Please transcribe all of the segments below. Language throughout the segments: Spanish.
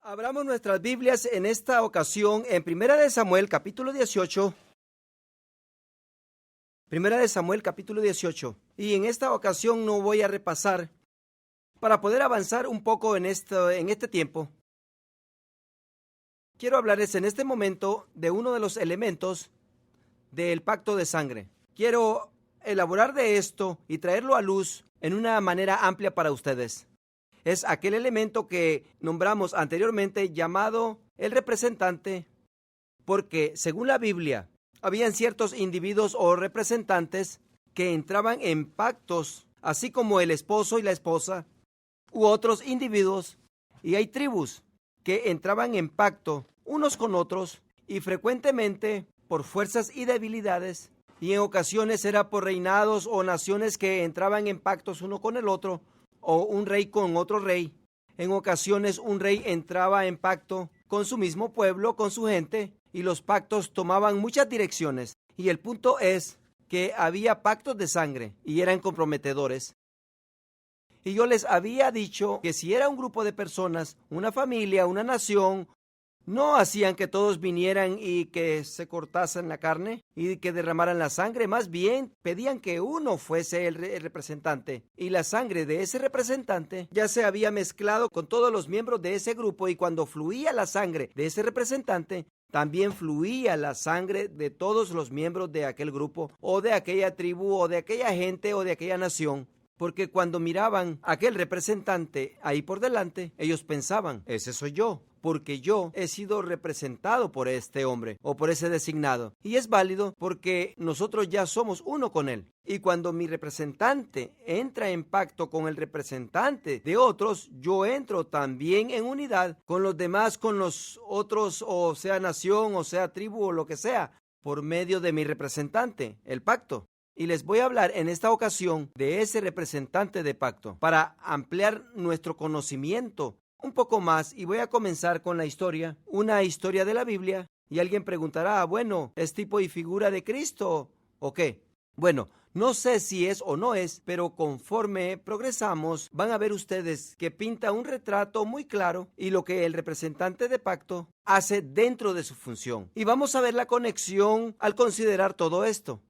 Abramos nuestras Biblias en esta ocasión en Primera de Samuel, capítulo 18. Primera de Samuel, capítulo 18. Y en esta ocasión no voy a repasar para poder avanzar un poco en este tiempo. Quiero hablarles en este momento de uno de los elementos del pacto de sangre. Quiero elaborar de esto y traerlo a luz en una manera amplia para ustedes. Es aquel elemento que nombramos anteriormente llamado el representante, porque según la Biblia, habían ciertos individuos o representantes que entraban en pactos, así como el esposo y la esposa, u otros individuos, y hay tribus que entraban en pacto unos con otros, y frecuentemente por fuerzas y debilidades, y en ocasiones era por reinados o naciones que entraban en pactos uno con el otro, o un rey con otro rey. En ocasiones un rey entraba en pacto con su mismo pueblo, con su gente, y los pactos tomaban muchas direcciones. Y el punto es que había pactos de sangre y eran comprometedores. Y yo les había dicho que si era un grupo de personas, una familia, una nación, no hacían que todos vinieran y que se cortasen la carne y que derramaran la sangre. Más bien pedían que uno fuese el representante. Y la sangre de ese representante ya se había mezclado con todos los miembros de ese grupo. Y cuando fluía la sangre de ese representante, también fluía la sangre de todos los miembros de aquel grupo, o de aquella tribu, o de aquella gente, o de aquella nación. Porque cuando miraban a aquel representante ahí por delante, ellos pensaban, ese soy yo, porque yo he sido representado por este hombre o por ese designado. Y es válido porque nosotros ya somos uno con él. Y cuando mi representante entra en pacto con el representante de otros, yo entro también en unidad con los demás, con los otros, o sea nación, o sea tribu, o lo que sea, por medio de mi representante, el pacto. Y les voy a hablar en esta ocasión de ese representante de pacto para ampliar nuestro conocimiento un poco más, y voy a comenzar con la historia, una historia de la Biblia, y alguien preguntará, bueno, ¿es tipo y figura de Cristo o qué? Bueno, no sé si es o no es, pero conforme progresamos van a ver ustedes que pinta un retrato muy claro y lo que el representante de pacto hace dentro de su función. Y vamos a ver la conexión al considerar todo esto.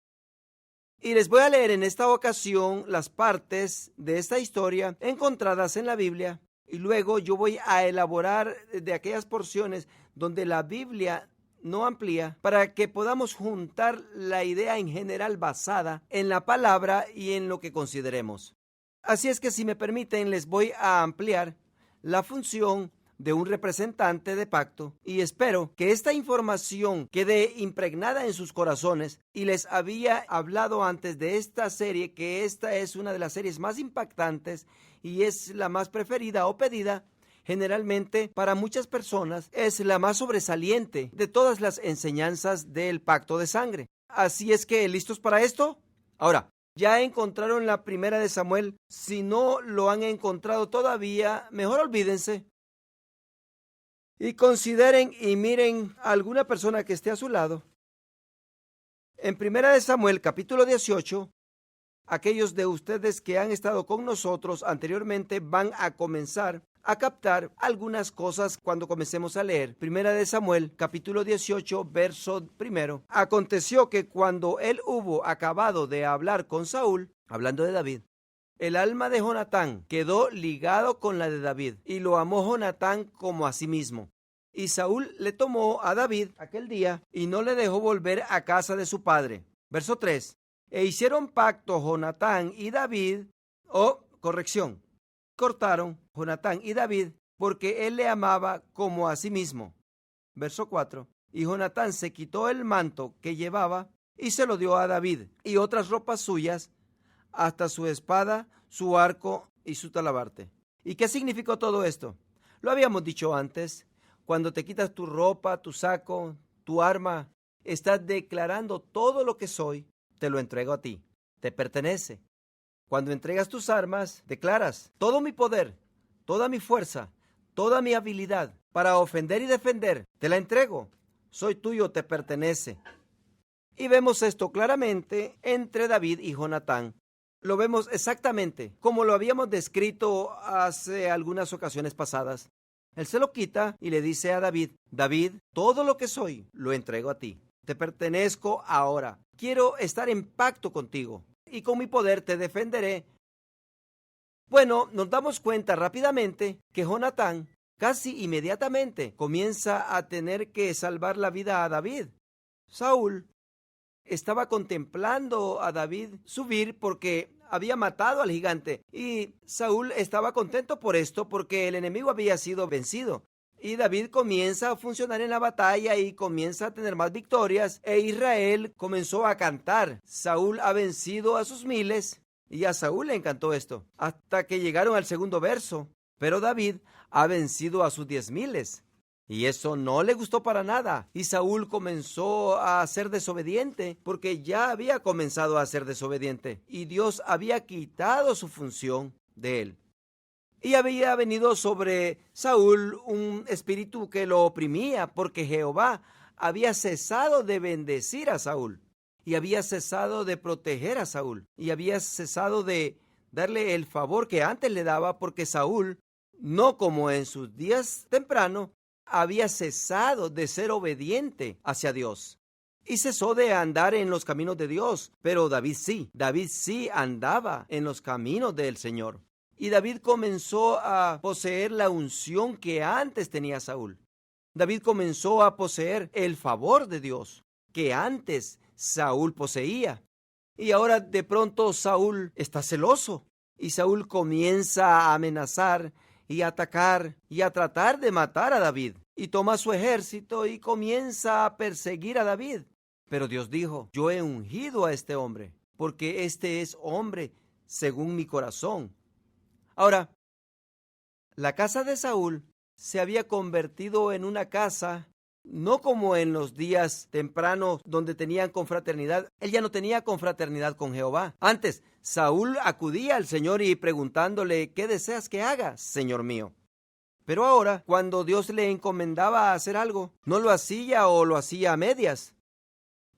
Y les voy a leer en esta ocasión las partes de esta historia encontradas en la Biblia, y luego yo voy a elaborar de aquellas porciones donde la Biblia no amplía, para que podamos juntar la idea en general basada en la palabra y en lo que consideremos. Así es que, si me permiten, les voy a ampliar la función de un representante de pacto, y espero que esta información quede impregnada en sus corazones. Y les había hablado antes de esta serie, que esta es una de las series más impactantes y es la más preferida o pedida generalmente para muchas personas. Es la más sobresaliente de todas las enseñanzas del pacto de sangre. Así es que, ¿listos para esto? Ahora, ¿ya encontraron la Primera de Samuel? Si no lo han encontrado todavía, mejor olvídense. Y consideren y miren a alguna persona que esté a su lado. En Primera de Samuel, capítulo 18, aquellos de ustedes que han estado con nosotros anteriormente van a comenzar a captar algunas cosas cuando comencemos a leer. Primera de Samuel, capítulo 18, verso 1. Aconteció que cuando él hubo acabado de hablar con Saúl, hablando de David, el alma de Jonatán quedó ligado con la de David, y lo amó Jonatán como a sí mismo. Y Saúl le tomó a David aquel día y no le dejó volver a casa de su padre. Verso 3. E hicieron pacto Jonatán y David, cortaron Jonatán y David, porque él le amaba como a sí mismo. Verso 4. Y Jonatán se quitó el manto que llevaba y se lo dio a David, y otras ropas suyas, hasta su espada, su arco y su talabarte. ¿Y qué significó todo esto? Lo habíamos dicho antes. Cuando te quitas tu ropa, tu saco, tu arma, estás declarando: todo lo que soy, te lo entrego a ti, te pertenece. Cuando entregas tus armas, declaras: todo mi poder, toda mi fuerza, toda mi habilidad para ofender y defender, te la entrego, soy tuyo, te pertenece. Y vemos esto claramente entre David y Jonatán. Lo vemos exactamente como lo habíamos descrito hace algunas ocasiones pasadas. Él se lo quita y le dice a David: David, todo lo que soy lo entrego a ti. Te pertenezco ahora. Quiero estar en pacto contigo y con mi poder te defenderé. Bueno, nos damos cuenta rápidamente que Jonatán casi inmediatamente comienza a tener que salvar la vida a David. Saúl estaba contemplando a David subir porque había matado al gigante, y Saúl estaba contento por esto porque el enemigo había sido vencido. Y David comienza a funcionar en la batalla y comienza a tener más victorias, e Israel comenzó a cantar: Saúl ha vencido a sus miles. Y a Saúl le encantó esto, hasta que llegaron al segundo verso: pero David ha vencido a sus 10,000. Y eso no le gustó para nada. Y Saúl comenzó a ser desobediente porque ya había comenzado a ser desobediente. Y Dios había quitado su función de él. Y había venido sobre Saúl un espíritu que lo oprimía porque Jehová había cesado de bendecir a Saúl. Y había cesado de proteger a Saúl. Y había cesado de darle el favor que antes le daba, porque Saúl, no como en sus días temprano, había cesado de ser obediente hacia Dios y cesó de andar en los caminos de Dios. Pero David sí andaba en los caminos del Señor. Y David comenzó a poseer la unción que antes tenía Saúl. David comenzó a poseer el favor de Dios que antes Saúl poseía. Y ahora de pronto Saúl está celoso y Saúl comienza a amenazar y atacar y a tratar de matar a David. Y toma su ejército y comienza a perseguir a David. Pero Dios dijo: yo he ungido a este hombre, porque este es hombre según mi corazón. Ahora, la casa de Saúl se había convertido en una casa, no como en los días tempranos donde tenían confraternidad. Él ya no tenía confraternidad con Jehová. Antes, Saúl acudía al Señor y preguntándole: ¿qué deseas que haga, Señor mío? Pero ahora, cuando Dios le encomendaba hacer algo, no lo hacía, o lo hacía a medias.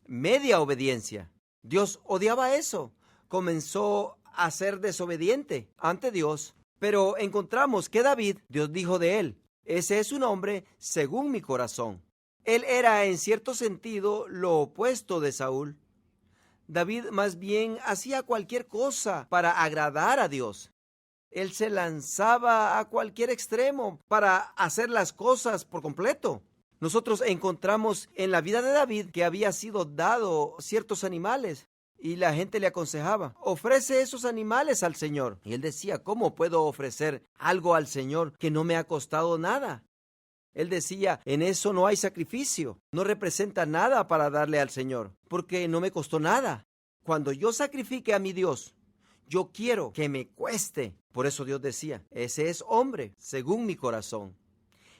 Media obediencia. Dios odiaba eso. Comenzó a ser desobediente ante Dios. Pero encontramos que David, Dios dijo de él: ese es un hombre según mi corazón. Él era en cierto sentido lo opuesto de Saúl. David más bien hacía cualquier cosa para agradar a Dios. Él se lanzaba a cualquier extremo para hacer las cosas por completo. Nosotros encontramos en la vida de David que había sido dado ciertos animales y la gente le aconsejaba: ofrece esos animales al Señor. Y él decía: ¿cómo puedo ofrecer algo al Señor que no me ha costado nada? Él decía: en eso no hay sacrificio, no representa nada para darle al Señor, porque no me costó nada. Cuando yo sacrifique a mi Dios, yo quiero que me cueste. Por eso Dios decía: ese es hombre según mi corazón.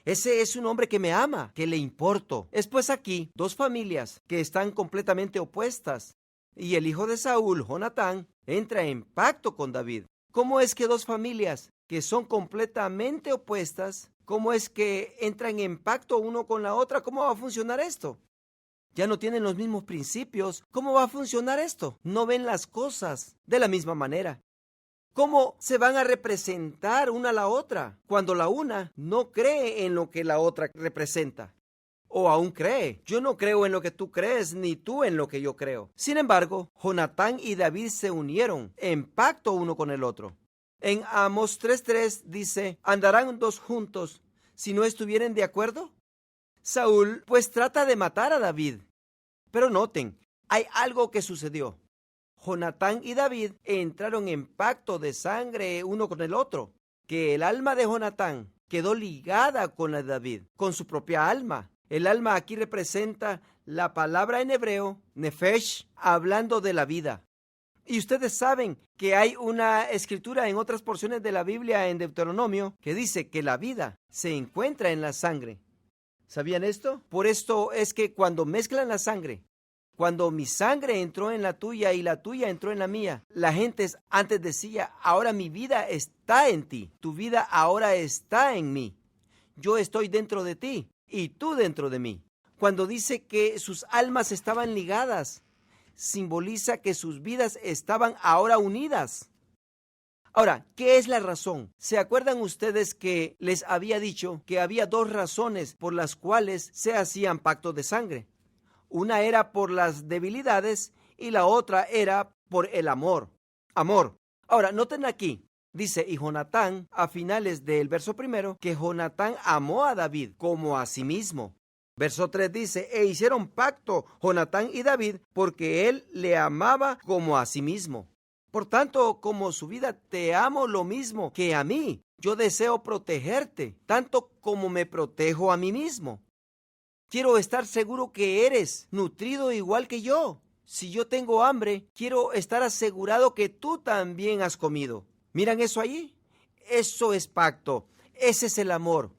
Ese es un hombre que me ama, que le importo. Es pues aquí dos familias que están completamente opuestas. Y el hijo de Saúl, Jonatán, entra en pacto con David. ¿Cómo es que dos familias que son completamente opuestas, cómo es que entran en pacto uno con la otra? ¿Cómo va a funcionar esto? Ya no tienen los mismos principios. ¿Cómo va a funcionar esto? No ven las cosas de la misma manera. ¿Cómo se van a representar una a la otra cuando la una no cree en lo que la otra representa? O aún cree: yo no creo en lo que tú crees, ni tú en lo que yo creo. Sin embargo, Jonatán y David se unieron en pacto uno con el otro. En Amós 3:3 dice: ¿andarán dos juntos si no estuvieren de acuerdo? Saúl pues trata de matar a David. Pero noten, hay algo que sucedió. Jonatán y David entraron en pacto de sangre uno con el otro, que el alma de Jonatán quedó ligada con la de David, con su propia alma. El alma aquí representa la palabra en hebreo, nefesh, hablando de la vida. Y ustedes saben que hay una escritura en otras porciones de la Biblia, en Deuteronomio, que dice que la vida se encuentra en la sangre. ¿Sabían esto? Por esto es que cuando mezclan la sangre, cuando mi sangre entró en la tuya y la tuya entró en la mía, la gente antes decía: ahora mi vida está en ti, tu vida ahora está en mí. Yo estoy dentro de ti y tú dentro de mí. Cuando dice que sus almas estaban ligadas, simboliza que sus vidas estaban ahora unidas. Ahora, ¿qué es la razón? ¿Se acuerdan ustedes que les había dicho que había dos razones por las cuales se hacían pactos de sangre? Una era por las debilidades y la otra era por el amor. Amor. Ahora, noten aquí, dice, y Jonatán, a finales del verso 1, que Jonatán amó a David como a sí mismo. Verso 3 dice, e hicieron pacto Jonatán y David porque él le amaba como a sí mismo. Por tanto, como su vida, te amo lo mismo que a mí. Yo deseo protegerte, tanto como me protejo a mí mismo. Quiero estar seguro que eres nutrido igual que yo. Si yo tengo hambre, quiero estar asegurado que tú también has comido. ¿Miran eso allí? Eso es pacto. Ese es el amor.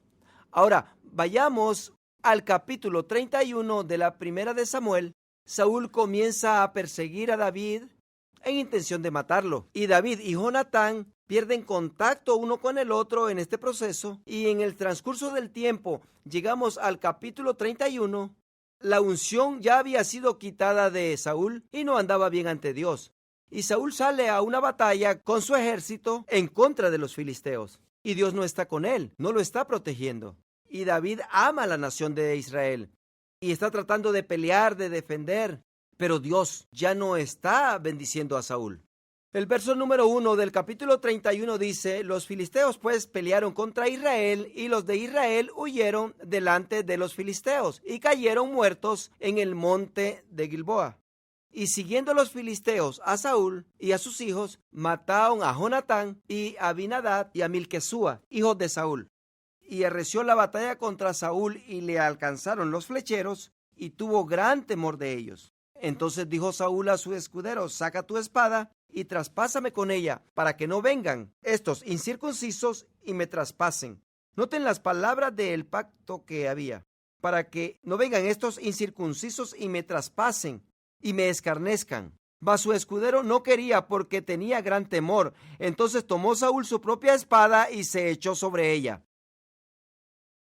Ahora, vayamos al capítulo 31 de la primera de Samuel. Saúl comienza a perseguir a David en intención de matarlo. Y David y Jonatán pierden contacto uno con el otro en este proceso. Y en el transcurso del tiempo, llegamos al capítulo 31. La unción ya había sido quitada de Saúl y no andaba bien ante Dios. Y Saúl sale a una batalla con su ejército en contra de los filisteos. Y Dios no está con él, no lo está protegiendo. Y David ama a la nación de Israel y está tratando de pelear, de defender. Pero Dios ya no está bendiciendo a Saúl. El verso número 1 del capítulo 31 dice, los filisteos pues pelearon contra Israel y los de Israel huyeron delante de los filisteos y cayeron muertos en el monte de Gilboa. Y siguiendo los filisteos a Saúl y a sus hijos, mataron a Jonatán y a Abinadab y a Milquesúa, hijos de Saúl. Y arreció la batalla contra Saúl y le alcanzaron los flecheros y tuvo gran temor de ellos. Entonces dijo Saúl a su escudero, saca tu espada y traspásame con ella, para que no vengan estos incircuncisos y me traspasen. Noten las palabras del pacto que había. Para que no vengan estos incircuncisos y me traspasen y me escarnezcan. Mas su escudero no quería porque tenía gran temor. Entonces tomó Saúl su propia espada y se echó sobre ella.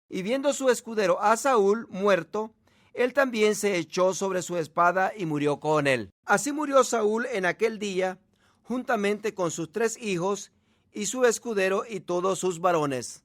Y viendo su escudero a Saúl muerto, él también se echó sobre su espada y murió con él. Así murió Saúl en aquel día, juntamente con sus 3 hijos y su escudero y todos sus varones.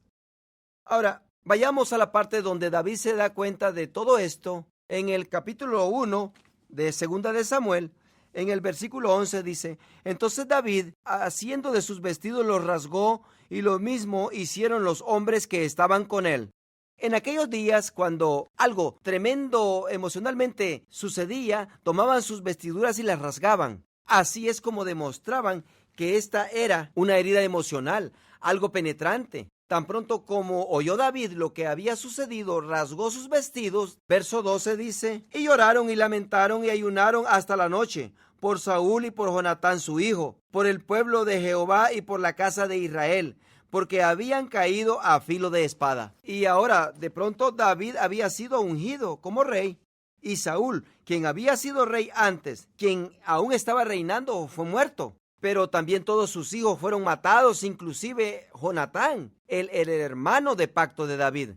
Ahora, vayamos a la parte donde David se da cuenta de todo esto. En el capítulo 1 de Segunda de Samuel, en el versículo 11 dice, entonces David, haciendo de sus vestidos, los rasgó, y lo mismo hicieron los hombres que estaban con él. En aquellos días, cuando algo tremendo emocionalmente sucedía, tomaban sus vestiduras y las rasgaban. Así es como demostraban que esta era una herida emocional, algo penetrante. Tan pronto como oyó David lo que había sucedido, rasgó sus vestidos. Verso 12 dice, y lloraron y lamentaron y ayunaron hasta la noche, por Saúl y por Jonatán su hijo, por el pueblo de Jehová y por la casa de Israel, porque habían caído a filo de espada. Y ahora, de pronto, David había sido ungido como rey. Y Saúl, quien había sido rey antes, quien aún estaba reinando, fue muerto. Pero también todos sus hijos fueron matados, inclusive Jonatán, el hermano de pacto de David.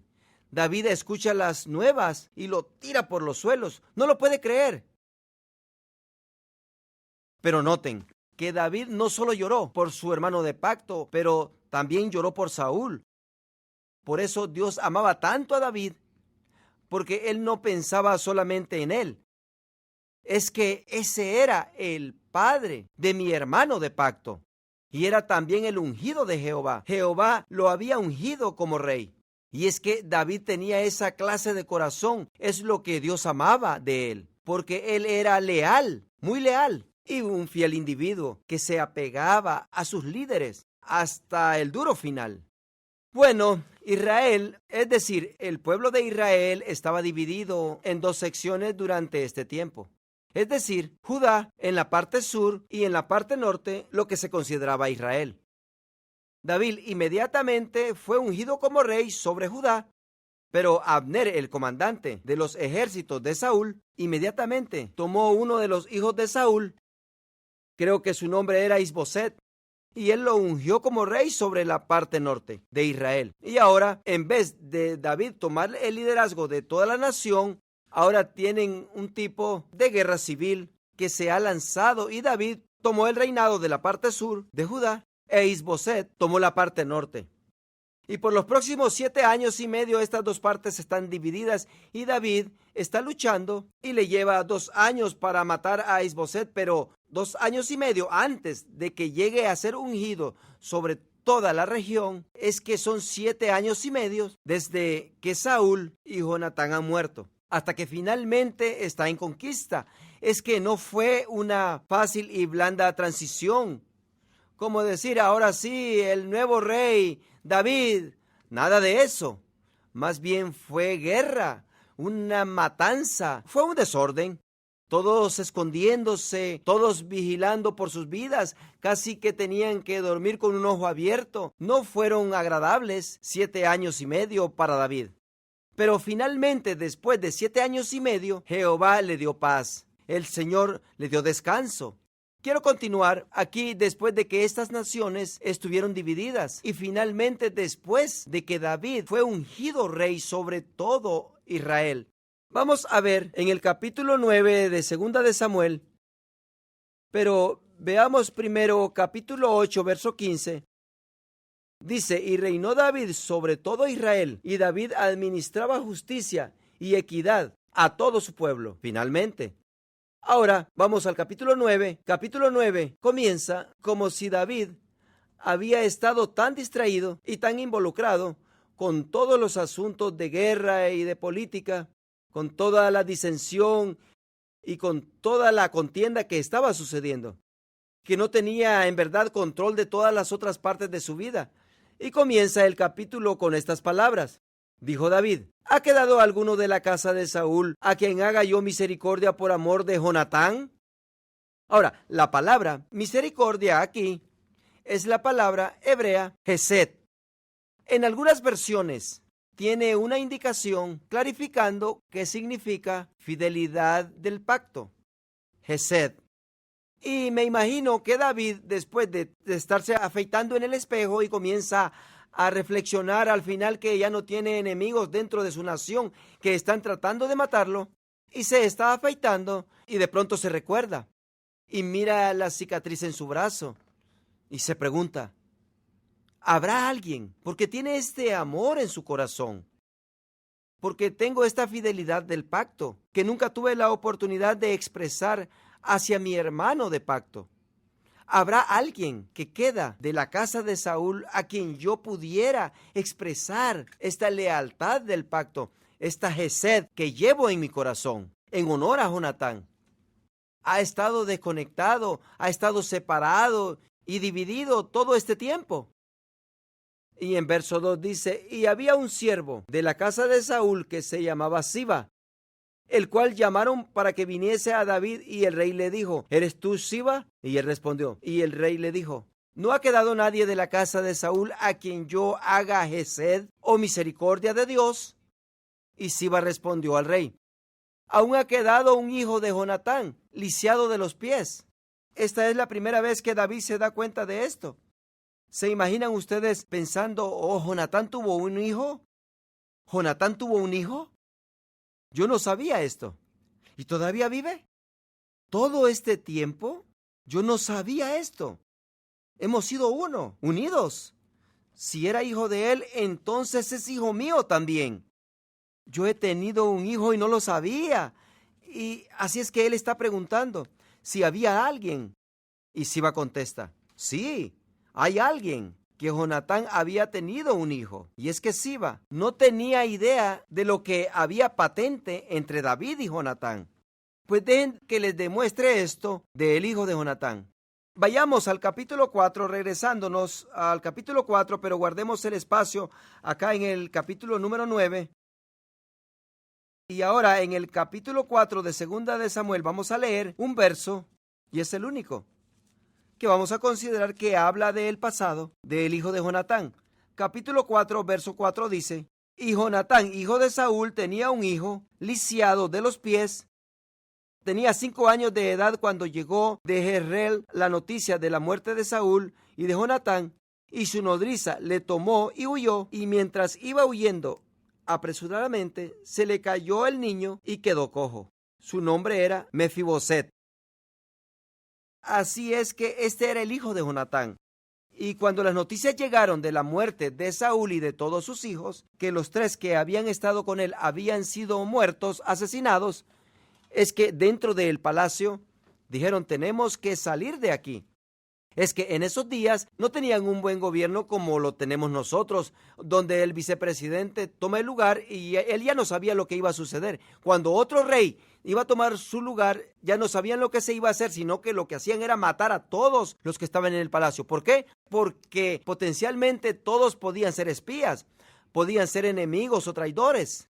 David escucha las nuevas y lo tira por los suelos. No lo puede creer. Pero noten que David no solo lloró por su hermano de pacto, pero también lloró por Saúl. Por eso Dios amaba tanto a David, porque él no pensaba solamente en él. Es que ese era el padre de mi hermano de pacto, y era también el ungido de Jehová. Jehová lo había ungido como rey. Y es que David tenía esa clase de corazón, es lo que Dios amaba de él, porque él era leal, muy leal, y un fiel individuo que se apegaba a sus líderes hasta el duro final. Bueno, Israel, es decir, el pueblo de Israel estaba dividido en 2 secciones durante este tiempo. Es decir, Judá en la parte sur y en la parte norte lo que se consideraba Israel. David inmediatamente fue ungido como rey sobre Judá, pero Abner, el comandante de los ejércitos de Saúl, inmediatamente tomó uno de los hijos de Saúl, creo que su nombre era Isboset, y él lo ungió como rey sobre la parte norte de Israel. Y ahora, en vez de David tomar el liderazgo de toda la nación, ahora tienen un tipo de guerra civil que se ha lanzado, y David tomó el reinado de la parte sur de Judá e Isboset tomó la parte norte. Y por los próximos 7 años y medio estas dos partes están divididas y David está luchando y le lleva 2 años para matar a Isboset, pero 2 años y medio antes de que llegue a ser ungido sobre toda la región, es que son 7 años y medio desde que Saúl y Jonatán han muerto, hasta que finalmente está en conquista. Es que no fue una fácil y blanda transición, como decir ahora sí, el nuevo rey David. Nada de eso. Más bien fue guerra, una matanza, fue un desorden. Todos escondiéndose, todos vigilando por sus vidas, casi que tenían que dormir con un ojo abierto. No fueron agradables 7 años y medio para David. Pero finalmente, después de 7 años y medio, Jehová le dio paz. El Señor le dio descanso. Quiero continuar aquí después de que estas naciones estuvieron divididas y finalmente después de que David fue ungido rey sobre todo Israel. Vamos a ver en el capítulo 9 de Segunda de Samuel, pero veamos primero capítulo 8, verso 15. Dice, y reinó David sobre todo Israel, y David administraba justicia y equidad a todo su pueblo. Finalmente. Ahora vamos al capítulo 9. Capítulo 9 comienza como si David había estado tan distraído y tan involucrado con todos los asuntos de guerra y de política, con toda la disensión y con toda la contienda que estaba sucediendo, que no tenía en verdad control de todas las otras partes de su vida. Y comienza el capítulo con estas palabras. Dijo David, ¿ha quedado alguno de la casa de Saúl a quien haga yo misericordia por amor de Jonatán? Ahora, la palabra misericordia aquí es la palabra hebrea hesed. En algunas versiones tiene una indicación clarificando qué significa fidelidad del pacto, hesed. Y me imagino que David, después de estarse afeitando en el espejo y comienza a reflexionar al final que ya no tiene enemigos dentro de su nación que están tratando de matarlo, y se está afeitando y de pronto se recuerda y mira la cicatriz en su brazo y se pregunta, ¿habrá alguien? Porque tiene este amor en su corazón, porque tengo esta fidelidad del pacto que nunca tuve la oportunidad de expresar hacia mi hermano de pacto. ¿Habrá alguien que queda de la casa de Saúl a quien yo pudiera expresar esta lealtad del pacto, esta hesed que llevo en mi corazón, en honor a Jonatán? Ha estado desconectado, ha estado separado y dividido todo este tiempo. Y en verso 2 dice, y había un siervo de la casa de Saúl que se llamaba Siba, el cual llamaron para que viniese a David, y el rey le dijo, ¿eres tú Siba? Y él respondió, y el rey le dijo, ¿no ha quedado nadie de la casa de Saúl a quien yo haga hesed o misericordia de Dios? Y Siba respondió al rey, aún ha quedado un hijo de Jonatán, lisiado de los pies. Esta es la primera vez que David se da cuenta de esto. ¿Se imaginan ustedes pensando, oh, Jonatán tuvo un hijo? ¿Jonatán tuvo un hijo? Yo no sabía esto. ¿Y todavía vive? Todo este tiempo, yo no sabía esto. Hemos sido uno, unidos. Si era hijo de él, entonces es hijo mío también. Yo he tenido un hijo y no lo sabía. Y así es que él está preguntando si había alguien. Y Siba contesta, sí, hay alguien. Que Jonatán había tenido un hijo. Y es que Siba no tenía idea de lo que había patente entre David y Jonatán. Pues dejen que les demuestre esto del hijo de Jonatán. Vayamos al capítulo 4, regresándonos al capítulo 4, pero guardemos el espacio acá en el capítulo número 9. Y ahora en el capítulo 4 de Segunda de Samuel vamos a leer un verso, y es el único que vamos a considerar que habla del pasado del hijo de Jonatán. Capítulo 4, verso 4 dice, y Jonatán, hijo de Saúl, tenía un hijo lisiado de los pies. Tenía 5 años de edad cuando llegó de Jezreel la noticia de la muerte de Saúl y de Jonatán, y su nodriza le tomó y huyó, y mientras iba huyendo apresuradamente, se le cayó el niño y quedó cojo. Su nombre era Mefiboset. Así es que este era el hijo de Jonatán. Y cuando las noticias llegaron de la muerte de Saúl y de todos sus hijos, que los 3 que habían estado con él habían sido muertos, asesinados, es que dentro del palacio dijeron: tenemos que salir de aquí. Es que en esos días no tenían un buen gobierno como lo tenemos nosotros, donde el vicepresidente toma el lugar y él ya no sabía lo que iba a suceder. Cuando otro rey iba a tomar su lugar, ya no sabían lo que se iba a hacer, sino que lo que hacían era matar a todos los que estaban en el palacio. ¿Por qué? Porque potencialmente todos podían ser espías, podían ser enemigos o traidores.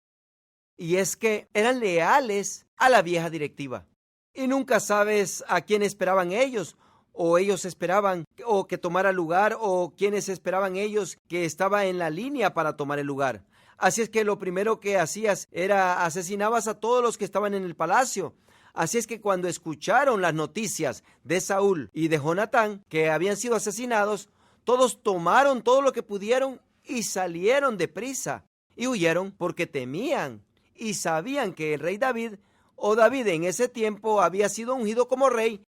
Y es que eran leales a la vieja directiva. Y nunca sabes a quién esperaban ellos, o ellos esperaban o que tomara lugar, o quienes esperaban ellos que estaba en la línea para tomar el lugar. Así es que lo primero que hacías era asesinabas a todos los que estaban en el palacio. Así es que cuando escucharon las noticias de Saúl y de Jonatán que habían sido asesinados, todos tomaron todo lo que pudieron y salieron deprisa y huyeron porque temían y sabían que el rey David, o David en ese tiempo, había sido ungido como rey.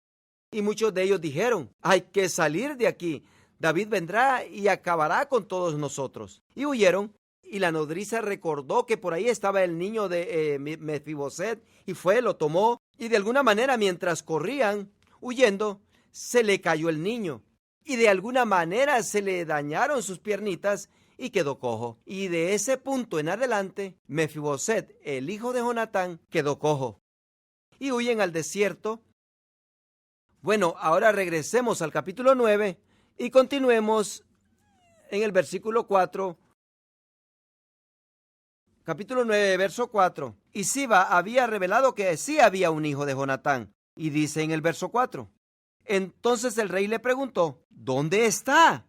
Y muchos de ellos dijeron: hay que salir de aquí, David vendrá y acabará con todos nosotros. Y huyeron, y la nodriza recordó que por ahí estaba el niño de Mefiboset, y fue, lo tomó, y de alguna manera mientras corrían, huyendo, se le cayó el niño, y de alguna manera se le dañaron sus piernitas y quedó cojo. Y de ese punto en adelante, Mefiboset, el hijo de Jonatán, quedó cojo. Y huyen al desierto. Bueno, ahora regresemos al capítulo 9 y continuemos en el versículo 4. Capítulo 9, verso 4. Y Siba había revelado que sí había un hijo de Jonatán. Y dice en el verso 4. Entonces el rey le preguntó: ¿dónde está?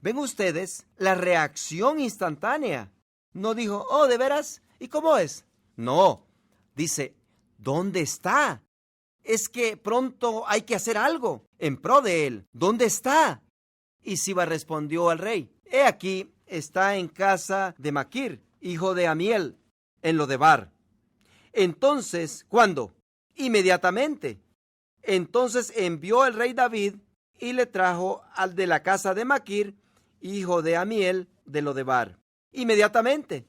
¿Ven ustedes la reacción instantánea? No dijo: oh, ¿de veras? ¿Y cómo es? No, dice: ¿dónde está? Es que pronto hay que hacer algo en pro de él. ¿Dónde está? Y Siba respondió al rey: he aquí, está en casa de Maquir, hijo de Amiel, en Lodebar. Entonces, ¿cuándo? Inmediatamente. Entonces envió el rey David y le trajo al de la casa de Maquir, hijo de Amiel, de Lodebar. Inmediatamente.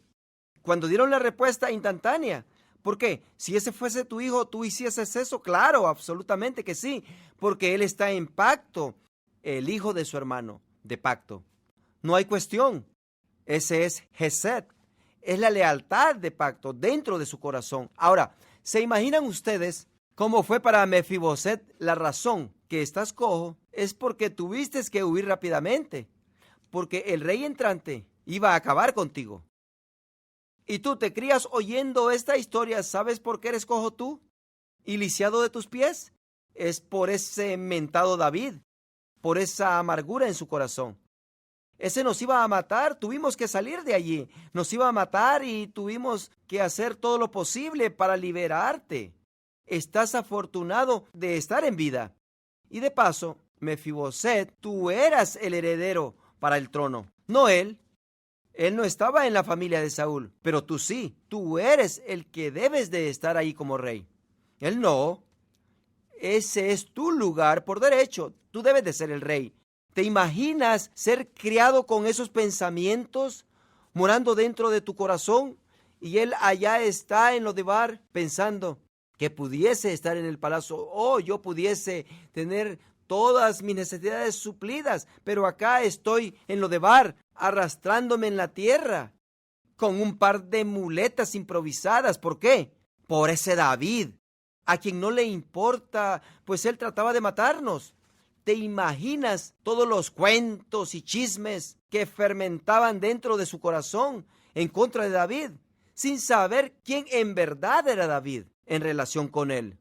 Cuando dieron la respuesta instantánea. ¿Por qué? Si ese fuese tu hijo, ¿tú hicieses eso? Claro, absolutamente que sí, porque él está en pacto, el hijo de su hermano, de pacto. No hay cuestión. Ese es Hesed, es la lealtad de pacto dentro de su corazón. Ahora, ¿se imaginan ustedes cómo fue para Mefiboset la razón que estás cojo? Es porque tuviste que huir rápidamente, porque el rey entrante iba a acabar contigo. Y tú te crías oyendo esta historia. ¿Sabes por qué eres cojo tú y lisiado de tus pies? Es por ese mentado David, por esa amargura en su corazón. Ese nos iba a matar, tuvimos que salir de allí. Nos iba a matar y tuvimos que hacer todo lo posible para liberarte. Estás afortunado de estar en vida. Y de paso, Mefiboset, tú eras el heredero para el trono, no él. Él no estaba en la familia de Saúl, pero tú sí, tú eres el que debes de estar ahí como rey. Él no. Ese es tu lugar por derecho, tú debes de ser el rey. ¿Te imaginas ser criado con esos pensamientos morando dentro de tu corazón? Y él allá está en Lodebar pensando que pudiese estar en el palacio, o yo pudiese tener todas mis necesidades suplidas, pero acá estoy en Lodebar, arrastrándome en la tierra, con un par de muletas improvisadas. ¿Por qué? Por ese David, a quien no le importa, pues él trataba de matarnos. ¿Te imaginas todos los cuentos y chismes que fermentaban dentro de su corazón en contra de David, sin saber quién en verdad era David en relación con él?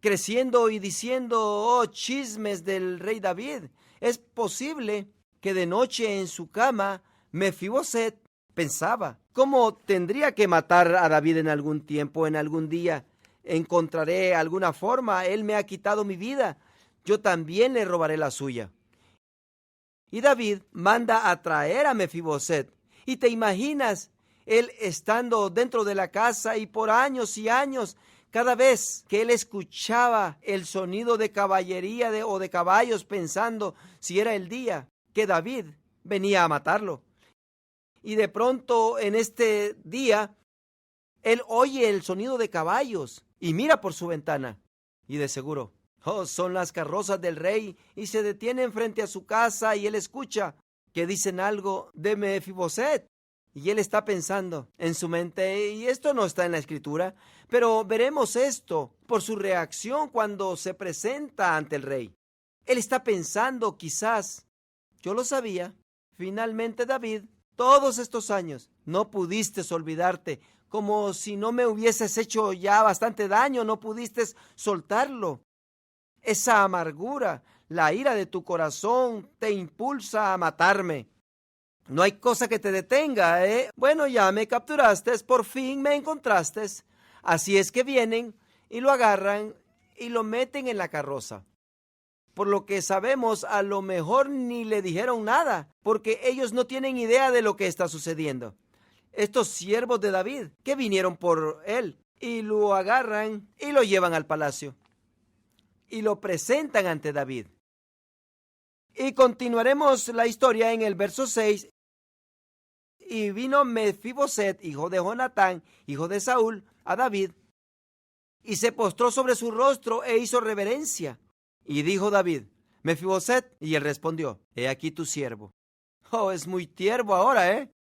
Creciendo y diciendo, oh, chismes del rey David. Es posible que de noche en su cama, Mefiboset pensaba: ¿cómo tendría que matar a David en algún tiempo, en algún día? Encontraré alguna forma, él me ha quitado mi vida, yo también le robaré la suya. Y David manda a traer a Mefiboset. Y te imaginas él estando dentro de la casa y por años y años Cada vez que él escuchaba el sonido de caballería o de caballos, pensando si era el día que David venía a matarlo. Y de pronto en este día, él oye el sonido de caballos y mira por su ventana. Y de seguro, son las carrozas del rey, y se detienen frente a su casa, y él escucha que dicen algo de Mefiboset. Y él está pensando en su mente, y esto no está en la escritura, pero veremos esto por su reacción cuando se presenta ante el rey. Él está pensando, quizás, yo lo sabía, finalmente David, todos estos años, no pudiste olvidarte, como si no me hubieses hecho ya bastante daño, no pudiste soltarlo. Esa amargura, la ira de tu corazón te impulsa a matarme. No hay cosa que te detenga, ¿eh? Bueno, ya me capturaste, por fin me encontraste. Así es que vienen y lo agarran y lo meten en la carroza. Por lo que sabemos, a lo mejor ni le dijeron nada, porque ellos no tienen idea de lo que está sucediendo. Estos siervos de David, que vinieron por él, y lo agarran y lo llevan al palacio. Y lo presentan ante David. Y continuaremos la historia en el verso 6. Y vino Mefiboset, hijo de Jonatán, hijo de Saúl, a David, y se postró sobre su rostro e hizo reverencia. Y dijo David, Mefiboset, y él respondió, he aquí tu siervo. Oh, es muy tierno ahora, ¿eh?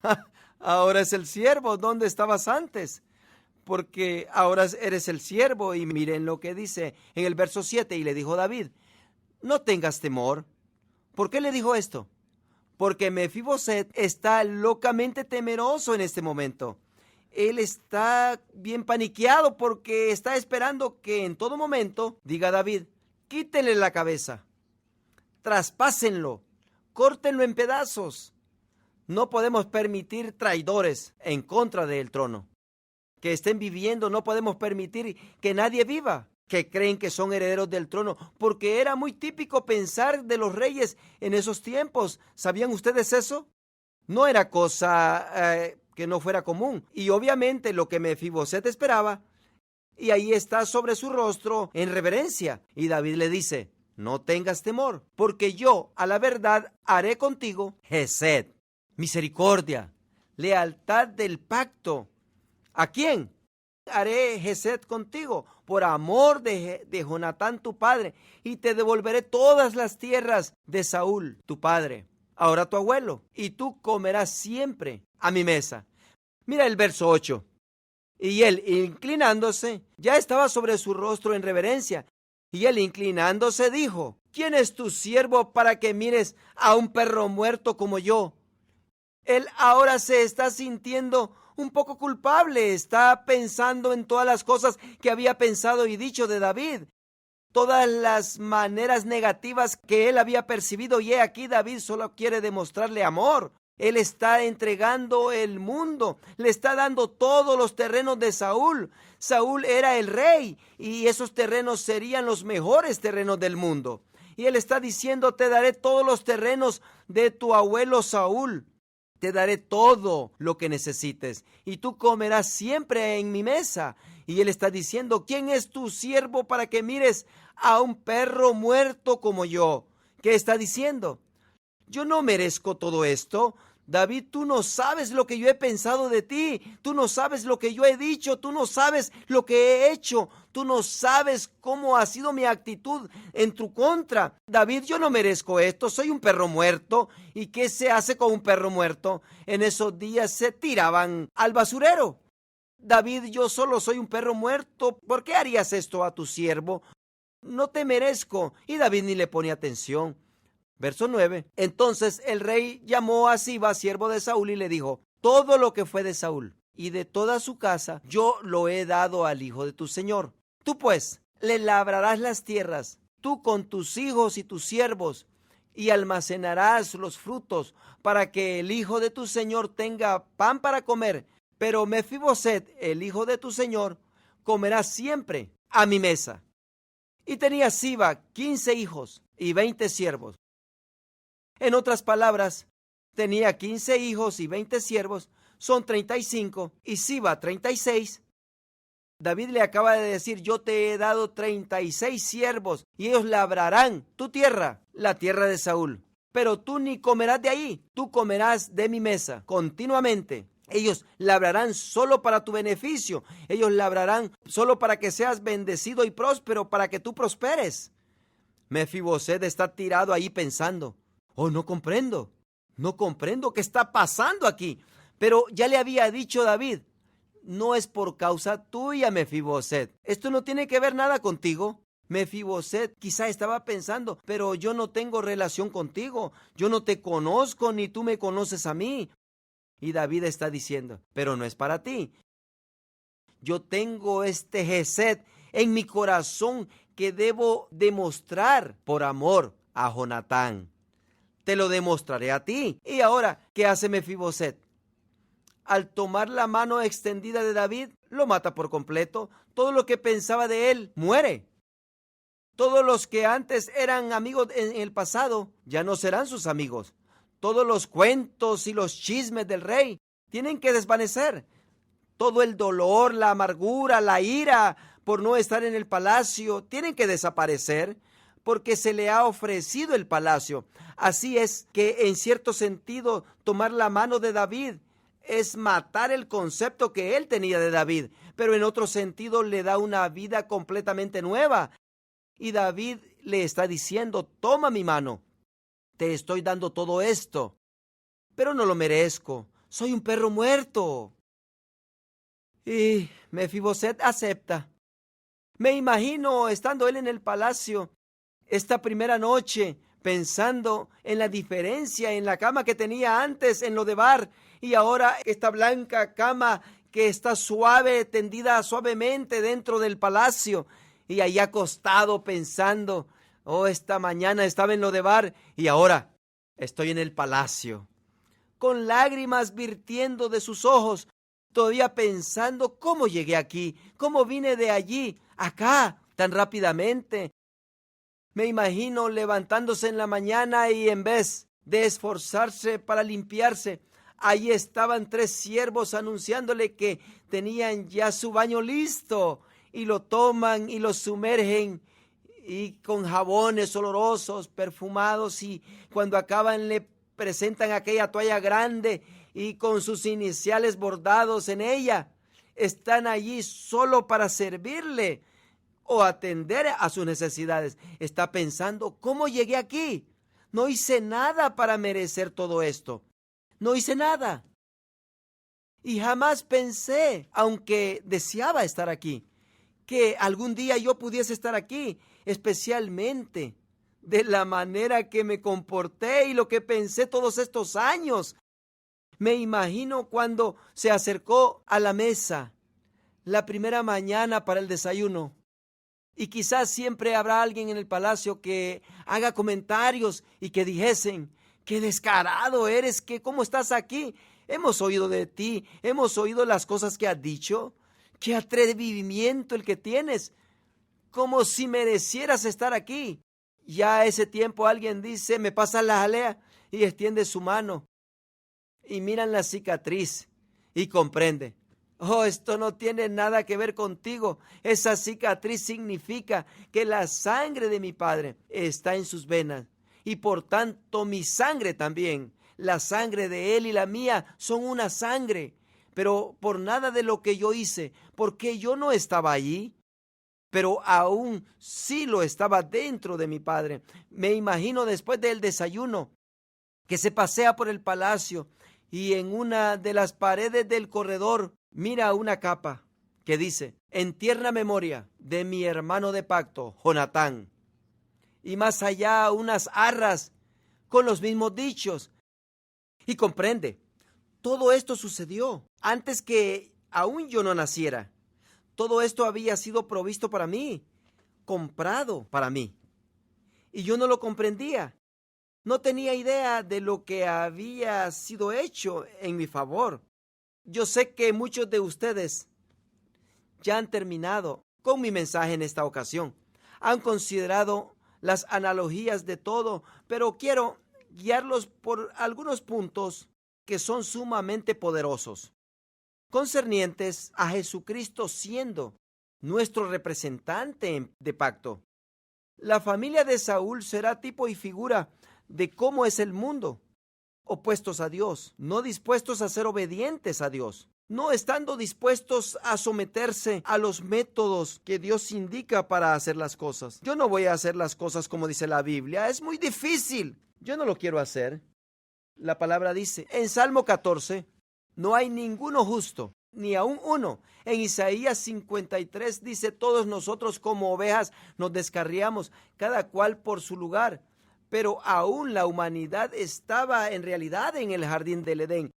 Ahora es el siervo. ¿Dónde estabas antes? Porque ahora eres el siervo. Y miren lo que dice en el verso 7, y le dijo David, no tengas temor. ¿Por qué le dijo esto? Porque Mefiboset está locamente temeroso en este momento. Él está bien paniqueado porque está esperando que en todo momento diga David, quítenle la cabeza, traspásenlo, córtenlo en pedazos. No podemos permitir traidores en contra del trono. Que estén viviendo, no podemos permitir que nadie viva, que creen que son herederos del trono, porque era muy típico pensar de los reyes en esos tiempos. ¿Sabían ustedes eso? No era cosa que no fuera común. Y obviamente lo que Mefiboset esperaba, y ahí está sobre su rostro en reverencia. Y David le dice, no tengas temor, porque yo a la verdad haré contigo Hesed, misericordia, lealtad del pacto. ¿A quién? Haré Hesed contigo por amor de Jonatán tu padre, y te devolveré todas las tierras de Saúl tu padre, ahora tu abuelo, y tú comerás siempre a mi mesa. Mira el verso 8. Y él, inclinándose, ya estaba sobre su rostro en reverencia, y él, inclinándose, dijo, ¿quién es tu siervo para que mires a un perro muerto como yo? Él ahora se está sintiendo un poco culpable, está pensando en todas las cosas que había pensado y dicho de David, todas las maneras negativas que él había percibido, y he aquí David solo quiere demostrarle amor. Él está entregando el mundo, le está dando todos los terrenos de Saúl. Saúl era el rey y esos terrenos serían los mejores terrenos del mundo. Y él está diciendo, te daré todos los terrenos de tu abuelo Saúl. Te daré todo lo que necesites y tú comerás siempre en mi mesa. Y él está diciendo, ¿quién es tu siervo para que mires a un perro muerto como yo? ¿Qué está diciendo? Yo no merezco todo esto. David, tú no sabes lo que yo he pensado de ti, tú no sabes lo que yo he dicho, tú no sabes lo que he hecho, tú no sabes cómo ha sido mi actitud en tu contra. David, yo no merezco esto, soy un perro muerto. ¿Y qué se hace con un perro muerto? En esos días se tiraban al basurero. David, yo solo soy un perro muerto, ¿por qué harías esto a tu siervo? No te merezco. Y David ni le pone atención. Verso 9. Entonces el rey llamó a Siba, siervo de Saúl, y le dijo, todo lo que fue de Saúl y de toda su casa, yo lo he dado al hijo de tu señor. Tú pues le labrarás las tierras, tú con tus hijos y tus siervos, y almacenarás los frutos para que el hijo de tu señor tenga pan para comer. Pero Mefiboset, el hijo de tu señor, comerá siempre a mi mesa. Y tenía Siba 15 hijos y 20 siervos. En otras palabras, tenía 15 hijos y 20 siervos, son 35, y Siba 36. David le acaba de decir: yo te he dado 36 siervos y ellos labrarán tu tierra, la tierra de Saúl. Pero tú ni comerás de ahí, tú comerás de mi mesa continuamente. Ellos labrarán solo para tu beneficio. Ellos labrarán solo para que seas bendecido y próspero, para que tú prosperes. Mefiboset está tirado ahí pensando: oh, no comprendo qué está pasando aquí. Pero ya le había dicho David: no es por causa tuya, Mefiboset. Esto no tiene que ver nada contigo. Mefiboset quizá estaba pensando: pero yo no tengo relación contigo. Yo no te conozco, ni tú me conoces a mí. Y David está diciendo: pero no es para ti. Yo tengo este Gesed en mi corazón que debo demostrar por amor a Jonatán. Te lo demostraré a ti. Y ahora, ¿qué hace Mefiboset? Al tomar la mano extendida de David, lo mata por completo. Todo lo que pensaba de él muere. Todos los que antes eran amigos en el pasado ya no serán sus amigos. Todos los cuentos y los chismes del rey tienen que desvanecer. Todo el dolor, la amargura, la ira por no estar en el palacio tienen que desaparecer, porque se le ha ofrecido el palacio. Así es que, en cierto sentido, tomar la mano de David es matar el concepto que él tenía de David, pero en otro sentido le da una vida completamente nueva. Y David le está diciendo: toma mi mano, te estoy dando todo esto, pero no lo merezco, soy un perro muerto. Y Mefiboset acepta. Me imagino estando él en el palacio esta primera noche, pensando en la diferencia en la cama que tenía antes en Lodebar, y ahora esta blanca cama que está suave, tendida suavemente dentro del palacio, y ahí acostado pensando: oh, esta mañana estaba en Lodebar y ahora estoy en el palacio. Con lágrimas virtiendo de sus ojos, todavía pensando: ¿cómo llegué aquí? ¿Cómo vine de allí acá tan rápidamente? Me imagino levantándose en la mañana y, en vez de esforzarse para limpiarse, ahí estaban 3 siervos anunciándole que tenían ya su baño listo, y lo toman y lo sumergen y con jabones olorosos, perfumados, y cuando acaban le presentan aquella toalla grande y con sus iniciales bordados en ella. Están allí solo para servirle o atender a sus necesidades. Está pensando: ¿cómo llegué aquí? No hice nada para merecer todo esto. No hice nada. Y jamás pensé, aunque deseaba estar aquí, que algún día yo pudiese estar aquí, especialmente de la manera que me comporté y lo que pensé todos estos años. Me imagino cuando se acercó a la mesa la primera mañana para el desayuno. Y quizás siempre habrá alguien en el palacio que haga comentarios y que dijesen: qué descarado eres, que cómo estás aquí. Hemos oído de ti, hemos oído las cosas que has dicho. Qué atrevimiento el que tienes, como si merecieras estar aquí. Ya a ese tiempo alguien dice: me pasa la jalea, y extiende su mano y miran la cicatriz y comprende: oh, esto no tiene nada que ver contigo. Esa cicatriz significa que la sangre de mi padre está en sus venas, y por tanto mi sangre también. La sangre de él y la mía son una sangre. Pero por nada de lo que yo hice, porque yo no estaba allí, pero aún sí lo estaba dentro de mi padre. Me imagino después del desayuno que se pasea por el palacio y en una de las paredes del corredor mira una capa que dice: en tierna memoria de mi hermano de pacto, Jonatán. Y más allá unas arras con los mismos dichos. Y comprende, todo esto sucedió antes que aún yo no naciera. Todo esto había sido provisto para mí, comprado para mí. Y yo no lo comprendía. No tenía idea de lo que había sido hecho en mi favor. Yo sé que muchos de ustedes ya han terminado con mi mensaje en esta ocasión. Han considerado las analogías de todo, pero quiero guiarlos por algunos puntos que son sumamente poderosos, concernientes a Jesucristo siendo nuestro representante de pacto. La familia de Saúl será tipo y figura de cómo es el mundo, opuestos a Dios, no dispuestos a ser obedientes a Dios, no estando dispuestos a someterse a los métodos que Dios indica para hacer las cosas. Yo no voy a hacer las cosas como dice la Biblia, es muy difícil, yo no lo quiero hacer. La palabra dice en Salmo 14, no hay ninguno justo, ni aun uno. En Isaías 53 dice, todos nosotros como ovejas nos descarriamos, cada cual por su lugar. Pero aún la humanidad estaba en realidad en el jardín del Edén,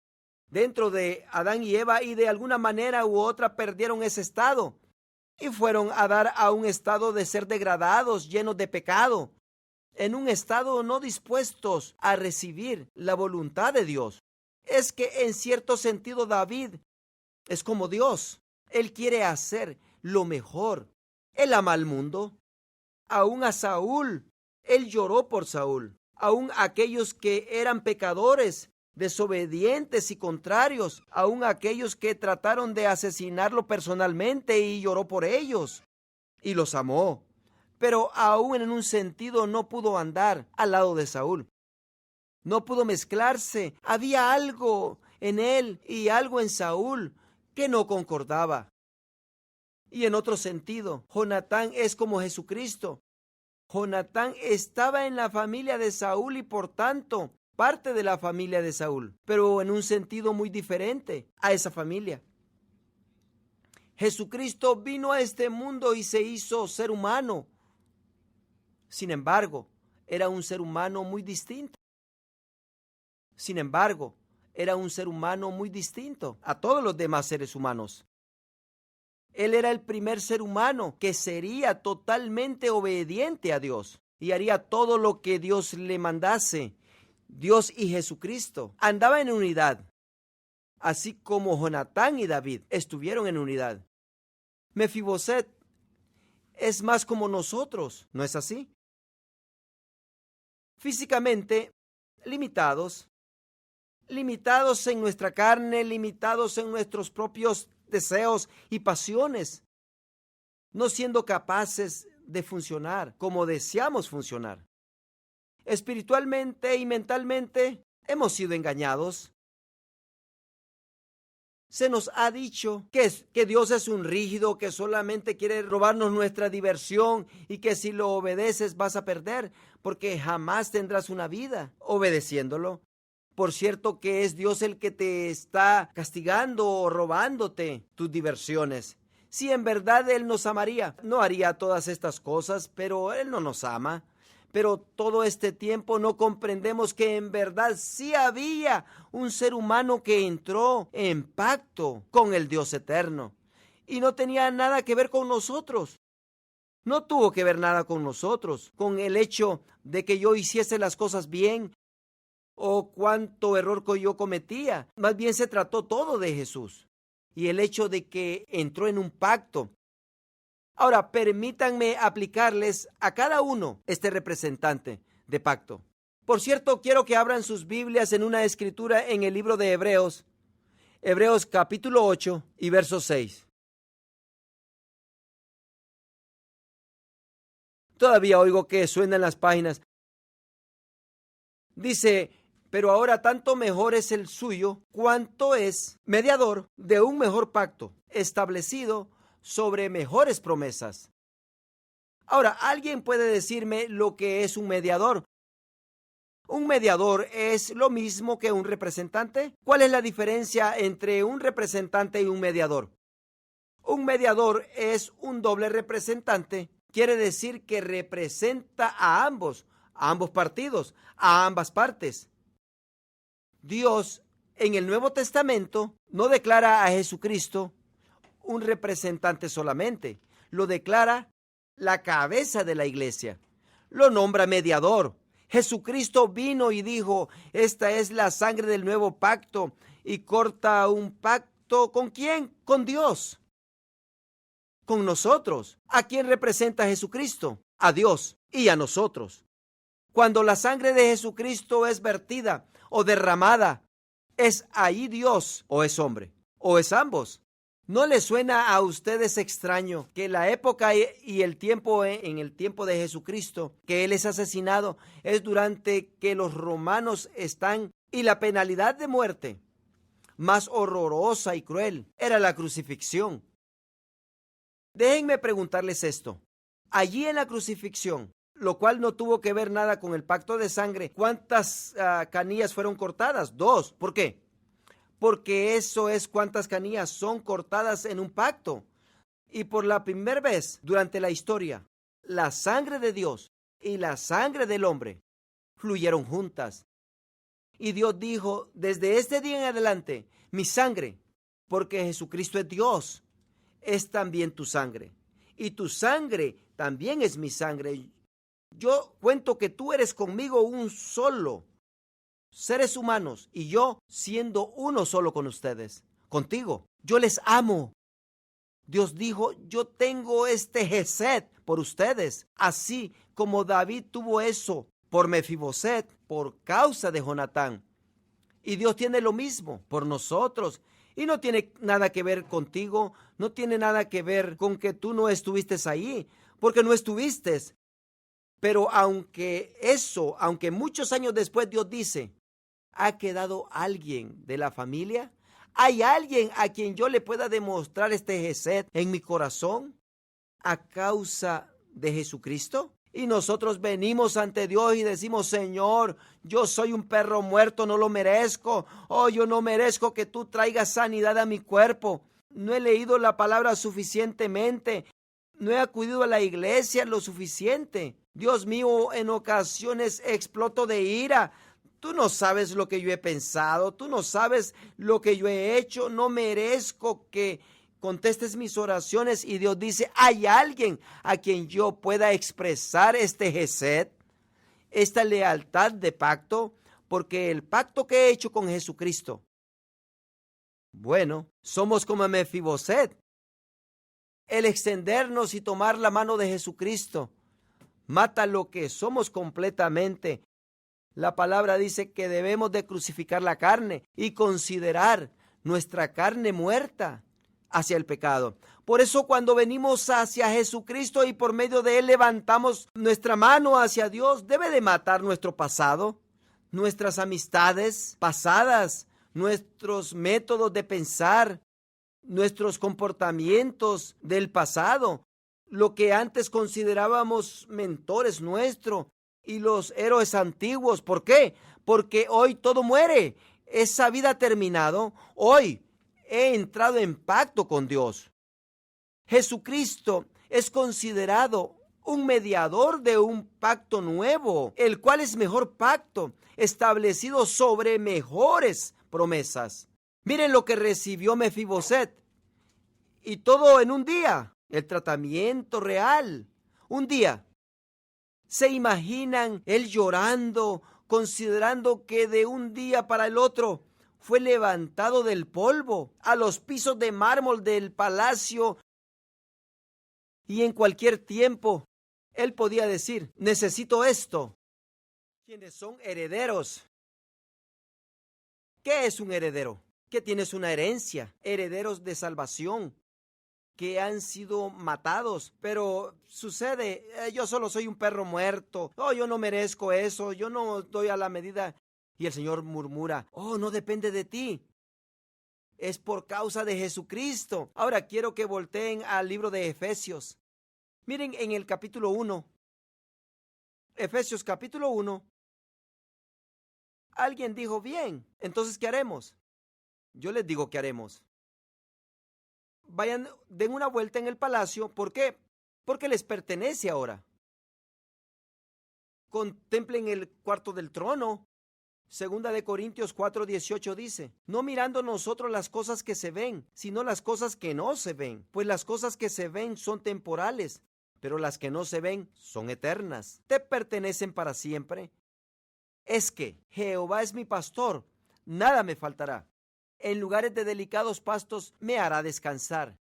dentro de Adán y Eva, y de alguna manera u otra perdieron ese estado y fueron a dar a un estado de ser degradados, llenos de pecado, en un estado no dispuestos a recibir la voluntad de Dios. Es que en cierto sentido David es como Dios. Él quiere hacer lo mejor. Él ama al mundo. Aún a Saúl, él lloró por Saúl. Aún aquellos que eran pecadores, desobedientes y contrarios, aún aquellos que trataron de asesinarlo personalmente, y lloró por ellos y los amó. Pero aún en un sentido no pudo andar al lado de Saúl. No pudo mezclarse. Había algo en él y algo en Saúl que no concordaba. Y en otro sentido, Jonatán es como Jesucristo. Jonatán estaba en la familia de Saúl y por tanto parte de la familia de Saúl, pero en un sentido muy diferente a esa familia. Jesucristo vino a este mundo y se hizo ser humano. Sin embargo, era un ser humano muy distinto. Era un ser humano muy distinto a todos los demás seres humanos. Él era el primer ser humano que sería totalmente obediente a Dios y haría todo lo que Dios le mandase. Dios y Jesucristo andaban en unidad, así como Jonatán y David estuvieron en unidad. Mefiboset es más como nosotros, ¿no es así? Físicamente limitados en nuestra carne, limitados en nuestros propios deseos y pasiones, no siendo capaces de funcionar como deseamos funcionar. Espiritualmente y mentalmente hemos sido engañados. Se nos ha dicho que Dios es un rígido, que solamente quiere robarnos nuestra diversión y que si lo obedeces vas a perder, porque jamás tendrás una vida obedeciéndolo. Por cierto que es Dios el que te está castigando o robándote tus diversiones. Si en verdad Él nos amaría, no haría todas estas cosas, pero Él no nos ama. Pero todo este tiempo no comprendemos que en verdad sí había un ser humano que entró en pacto con el Dios eterno. Y no tenía nada que ver con nosotros. No tuvo que ver nada con nosotros, con el hecho de que yo hiciese las cosas bien o cuánto error que yo cometía. Más bien se trató todo de Jesús y el hecho de que entró en un pacto. Ahora, permítanme aplicarles a cada uno este representante de pacto. Por cierto, quiero que abran sus Biblias en una escritura en el libro de Hebreos, Hebreos capítulo 8 y verso 6. Todavía oigo que suenan las páginas. Dice, pero ahora tanto mejor es el suyo, cuanto es mediador de un mejor pacto, establecido sobre mejores promesas. Ahora, ¿alguien puede decirme lo que es un mediador? ¿Un mediador es lo mismo que un representante? ¿Cuál es la diferencia entre un representante y un mediador? Un mediador es un doble representante. Quiere decir que representa a ambos partidos, a ambas partes. Dios en el Nuevo Testamento no declara a Jesucristo un representante solamente, lo declara la cabeza de la iglesia, lo nombra mediador. Jesucristo vino y dijo, esta es la sangre del nuevo pacto, y corta un pacto ¿con quién? Con Dios, con nosotros. ¿A quién representa Jesucristo? A Dios y a nosotros. Cuando la sangre de Jesucristo es vertida o derramada, ¿es ahí Dios o es hombre? ¿O es ambos? ¿No les suena a ustedes extraño que la época y el tiempo en el tiempo de Jesucristo, que Él es asesinado, es durante que los romanos están y la penalidad de muerte más horrorosa y cruel era la crucifixión? Déjenme preguntarles esto. Allí en la crucifixión, lo cual no tuvo que ver nada con el pacto de sangre, ¿cuántas canillas fueron cortadas? 2. ¿Por qué? Porque eso es cuántas canillas son cortadas en un pacto. Y por la primera vez durante la historia, la sangre de Dios y la sangre del hombre fluyeron juntas. Y Dios dijo, desde este día en adelante, mi sangre, porque Jesucristo es Dios, es también tu sangre. Y tu sangre también es mi sangre. Yo cuento que tú eres conmigo un solo, seres humanos, y yo siendo uno solo con ustedes, contigo. Yo les amo. Dios dijo, yo tengo este Gesed por ustedes, así como David tuvo eso por Mefiboset, por causa de Jonatán. Y Dios tiene lo mismo por nosotros. Y no tiene nada que ver contigo, no tiene nada que ver con que tú no estuviste ahí, porque no estuviste. Pero aunque muchos años después Dios dice, ¿ha quedado alguien de la familia? ¿Hay alguien a quien yo le pueda demostrar este Gesed en mi corazón a causa de Jesucristo? Y nosotros venimos ante Dios y decimos, Señor, yo soy un perro muerto, no lo merezco. Oh, yo no merezco que tú traigas sanidad a mi cuerpo. No he leído la palabra suficientemente. No he acudido a la iglesia lo suficiente. Dios mío, en ocasiones exploto de ira. Tú no sabes lo que yo he pensado. Tú no sabes lo que yo he hecho. No merezco que contestes mis oraciones. Y Dios dice, ¿hay alguien a quien yo pueda expresar este Gesed, esta lealtad de pacto? Porque el pacto que he hecho con Jesucristo, bueno, somos como Mefiboset. El extendernos y tomar la mano de Jesucristo mata lo que somos completamente. La palabra dice que debemos de crucificar la carne y considerar nuestra carne muerta hacia el pecado. Por eso cuando venimos hacia Jesucristo y por medio de Él levantamos nuestra mano hacia Dios, debe de matar nuestro pasado, nuestras amistades pasadas, nuestros métodos de pensar, nuestros comportamientos del pasado, lo que antes considerábamos mentores nuestros y los héroes antiguos. ¿Por qué? Porque hoy todo muere. Esa vida ha terminado. Hoy he entrado en pacto con Dios. Jesucristo es considerado un mediador de un pacto nuevo, el cual es mejor pacto, establecido sobre mejores promesas. Miren lo que recibió Mefiboset. Y todo en un día. El tratamiento real. Un día. ¿Se imaginan él llorando, considerando que de un día para el otro fue levantado del polvo a los pisos de mármol del palacio? Y en cualquier tiempo él podía decir, necesito esto. ¿Quiénes son herederos? ¿Qué es un heredero? Que tienes una herencia, herederos de salvación, que han sido matados, pero sucede, yo solo soy un perro muerto, oh, yo no merezco eso, yo no doy a la medida. Y el Señor murmura, oh, no depende de ti, es por causa de Jesucristo. Ahora quiero que volteen al libro de Efesios. Miren en el capítulo 1, Efesios capítulo 1, alguien dijo, bien, entonces, ¿qué haremos? Yo les digo, ¿qué haremos? Vayan, den una vuelta en el palacio. ¿Por qué? Porque les pertenece ahora. Contemplen el cuarto del trono. Segunda de Corintios 4:18 dice, no mirando nosotros las cosas que se ven, sino las cosas que no se ven. Pues las cosas que se ven son temporales, pero las que no se ven son eternas. Te pertenecen para siempre. Es que Jehová es mi pastor, nada me faltará. En lugares de delicados pastos me hará descansar.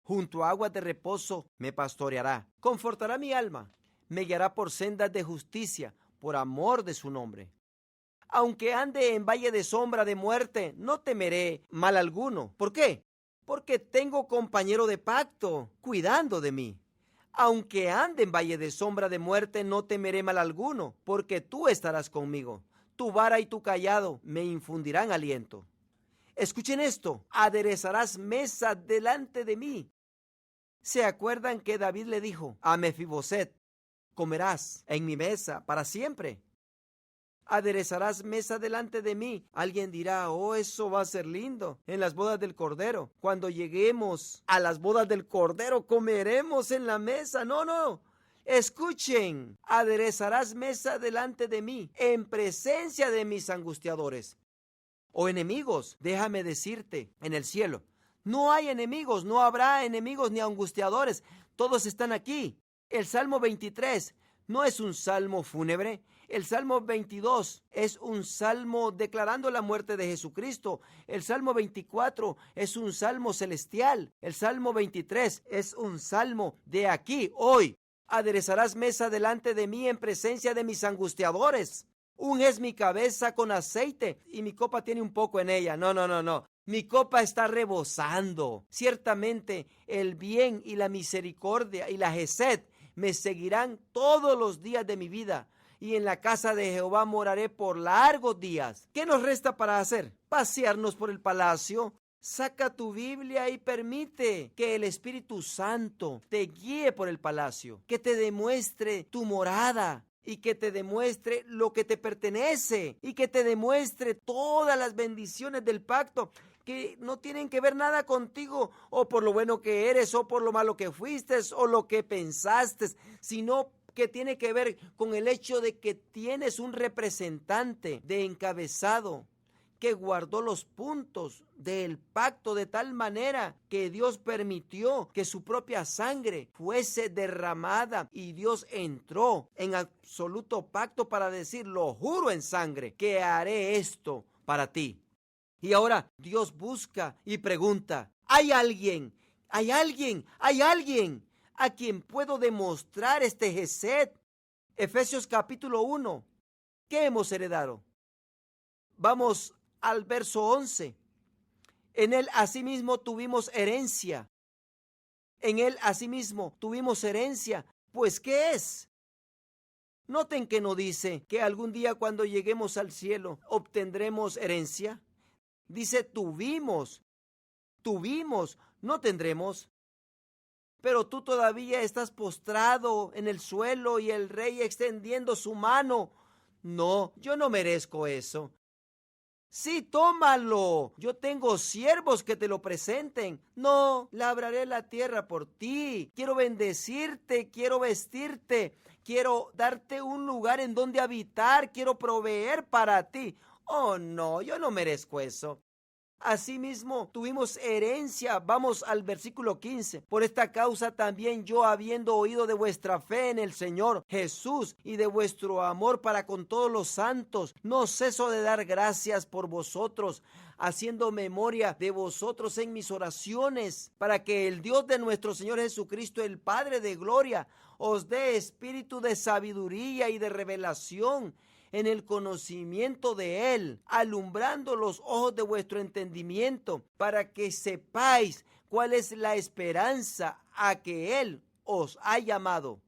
Junto a aguas de reposo me pastoreará. Confortará mi alma. Me guiará por sendas de justicia, por amor de su nombre. Aunque ande en valle de sombra de muerte, no temeré mal alguno. ¿Por qué? porque tengo compañero de pacto, cuidando de mí. Aunque ande en valle de sombra de muerte, no temeré mal alguno, porque tú estarás conmigo. Tu vara y tu cayado me infundirán aliento. Escuchen esto: aderezarás mesa delante de mí. ¿Se acuerdan que David le dijo a Mefiboset: comerás en mi mesa para siempre? Aderezarás mesa delante de mí. Alguien dirá: oh, eso va a ser lindo en las bodas del Cordero. Cuando lleguemos a las bodas del Cordero, comeremos en la mesa. No. Escuchen: aderezarás mesa delante de mí, en presencia de mis angustiadores o enemigos. Déjame decirte, en el cielo no hay enemigos, no habrá enemigos ni angustiadores. Todos están aquí. El Salmo 23 no es un salmo fúnebre. El Salmo 22 es un salmo declarando la muerte de Jesucristo. El Salmo 24 es un salmo celestial. El Salmo 23 es un salmo de aquí, hoy. Aderezarás mesa delante de mí en presencia de mis angustiadores. Unges mi cabeza con aceite y mi copa tiene un poco en ella. No. Mi copa está rebosando. Ciertamente el bien y la misericordia y la gesed me seguirán todos los días de mi vida, y en la casa de Jehová moraré por largos días. ¿Qué nos resta para hacer? Pasearnos por el palacio. Saca tu Biblia y permite que el Espíritu Santo te guíe por el palacio, que te demuestre tu morada y que te demuestre lo que te pertenece y que te demuestre todas las bendiciones del pacto que no tienen que ver nada contigo, o por lo bueno que eres, o por lo malo que fuiste, o lo que pensaste, sino que tiene que ver con el hecho de que tienes un representante de encabezado que guardó los puntos del pacto de tal manera que Dios permitió que su propia sangre fuese derramada, y Dios entró en absoluto pacto para decir: lo juro en sangre que haré esto para ti. Y ahora Dios busca y pregunta: ¿hay alguien a quien puedo demostrar este gesed? Efesios capítulo 1. ¿Qué hemos heredado? Vamos al verso 11. En él asimismo tuvimos herencia. Pues, ¿qué es? Noten que no dice que algún día, cuando lleguemos al cielo, obtendremos herencia. Dice tuvimos, no tendremos. Pero tú todavía estás postrado en el suelo y el rey extendiendo su mano. No, yo no merezco eso. Sí, tómalo. Yo tengo siervos que te lo presenten. No, labraré la tierra por ti. Quiero bendecirte, quiero vestirte, quiero darte un lugar en donde habitar, quiero proveer para ti. Oh, no, yo no merezco eso. Asimismo, tuvimos herencia. Vamos al versículo 15. Por esta causa también yo, habiendo oído de vuestra fe en el Señor Jesús y de vuestro amor para con todos los santos, no ceso de dar gracias por vosotros, haciendo memoria de vosotros en mis oraciones, para que el Dios de nuestro Señor Jesucristo, el Padre de gloria, os dé espíritu de sabiduría y de revelación en el conocimiento de Él, alumbrando los ojos de vuestro entendimiento, para que sepáis cuál es la esperanza a que Él os ha llamado,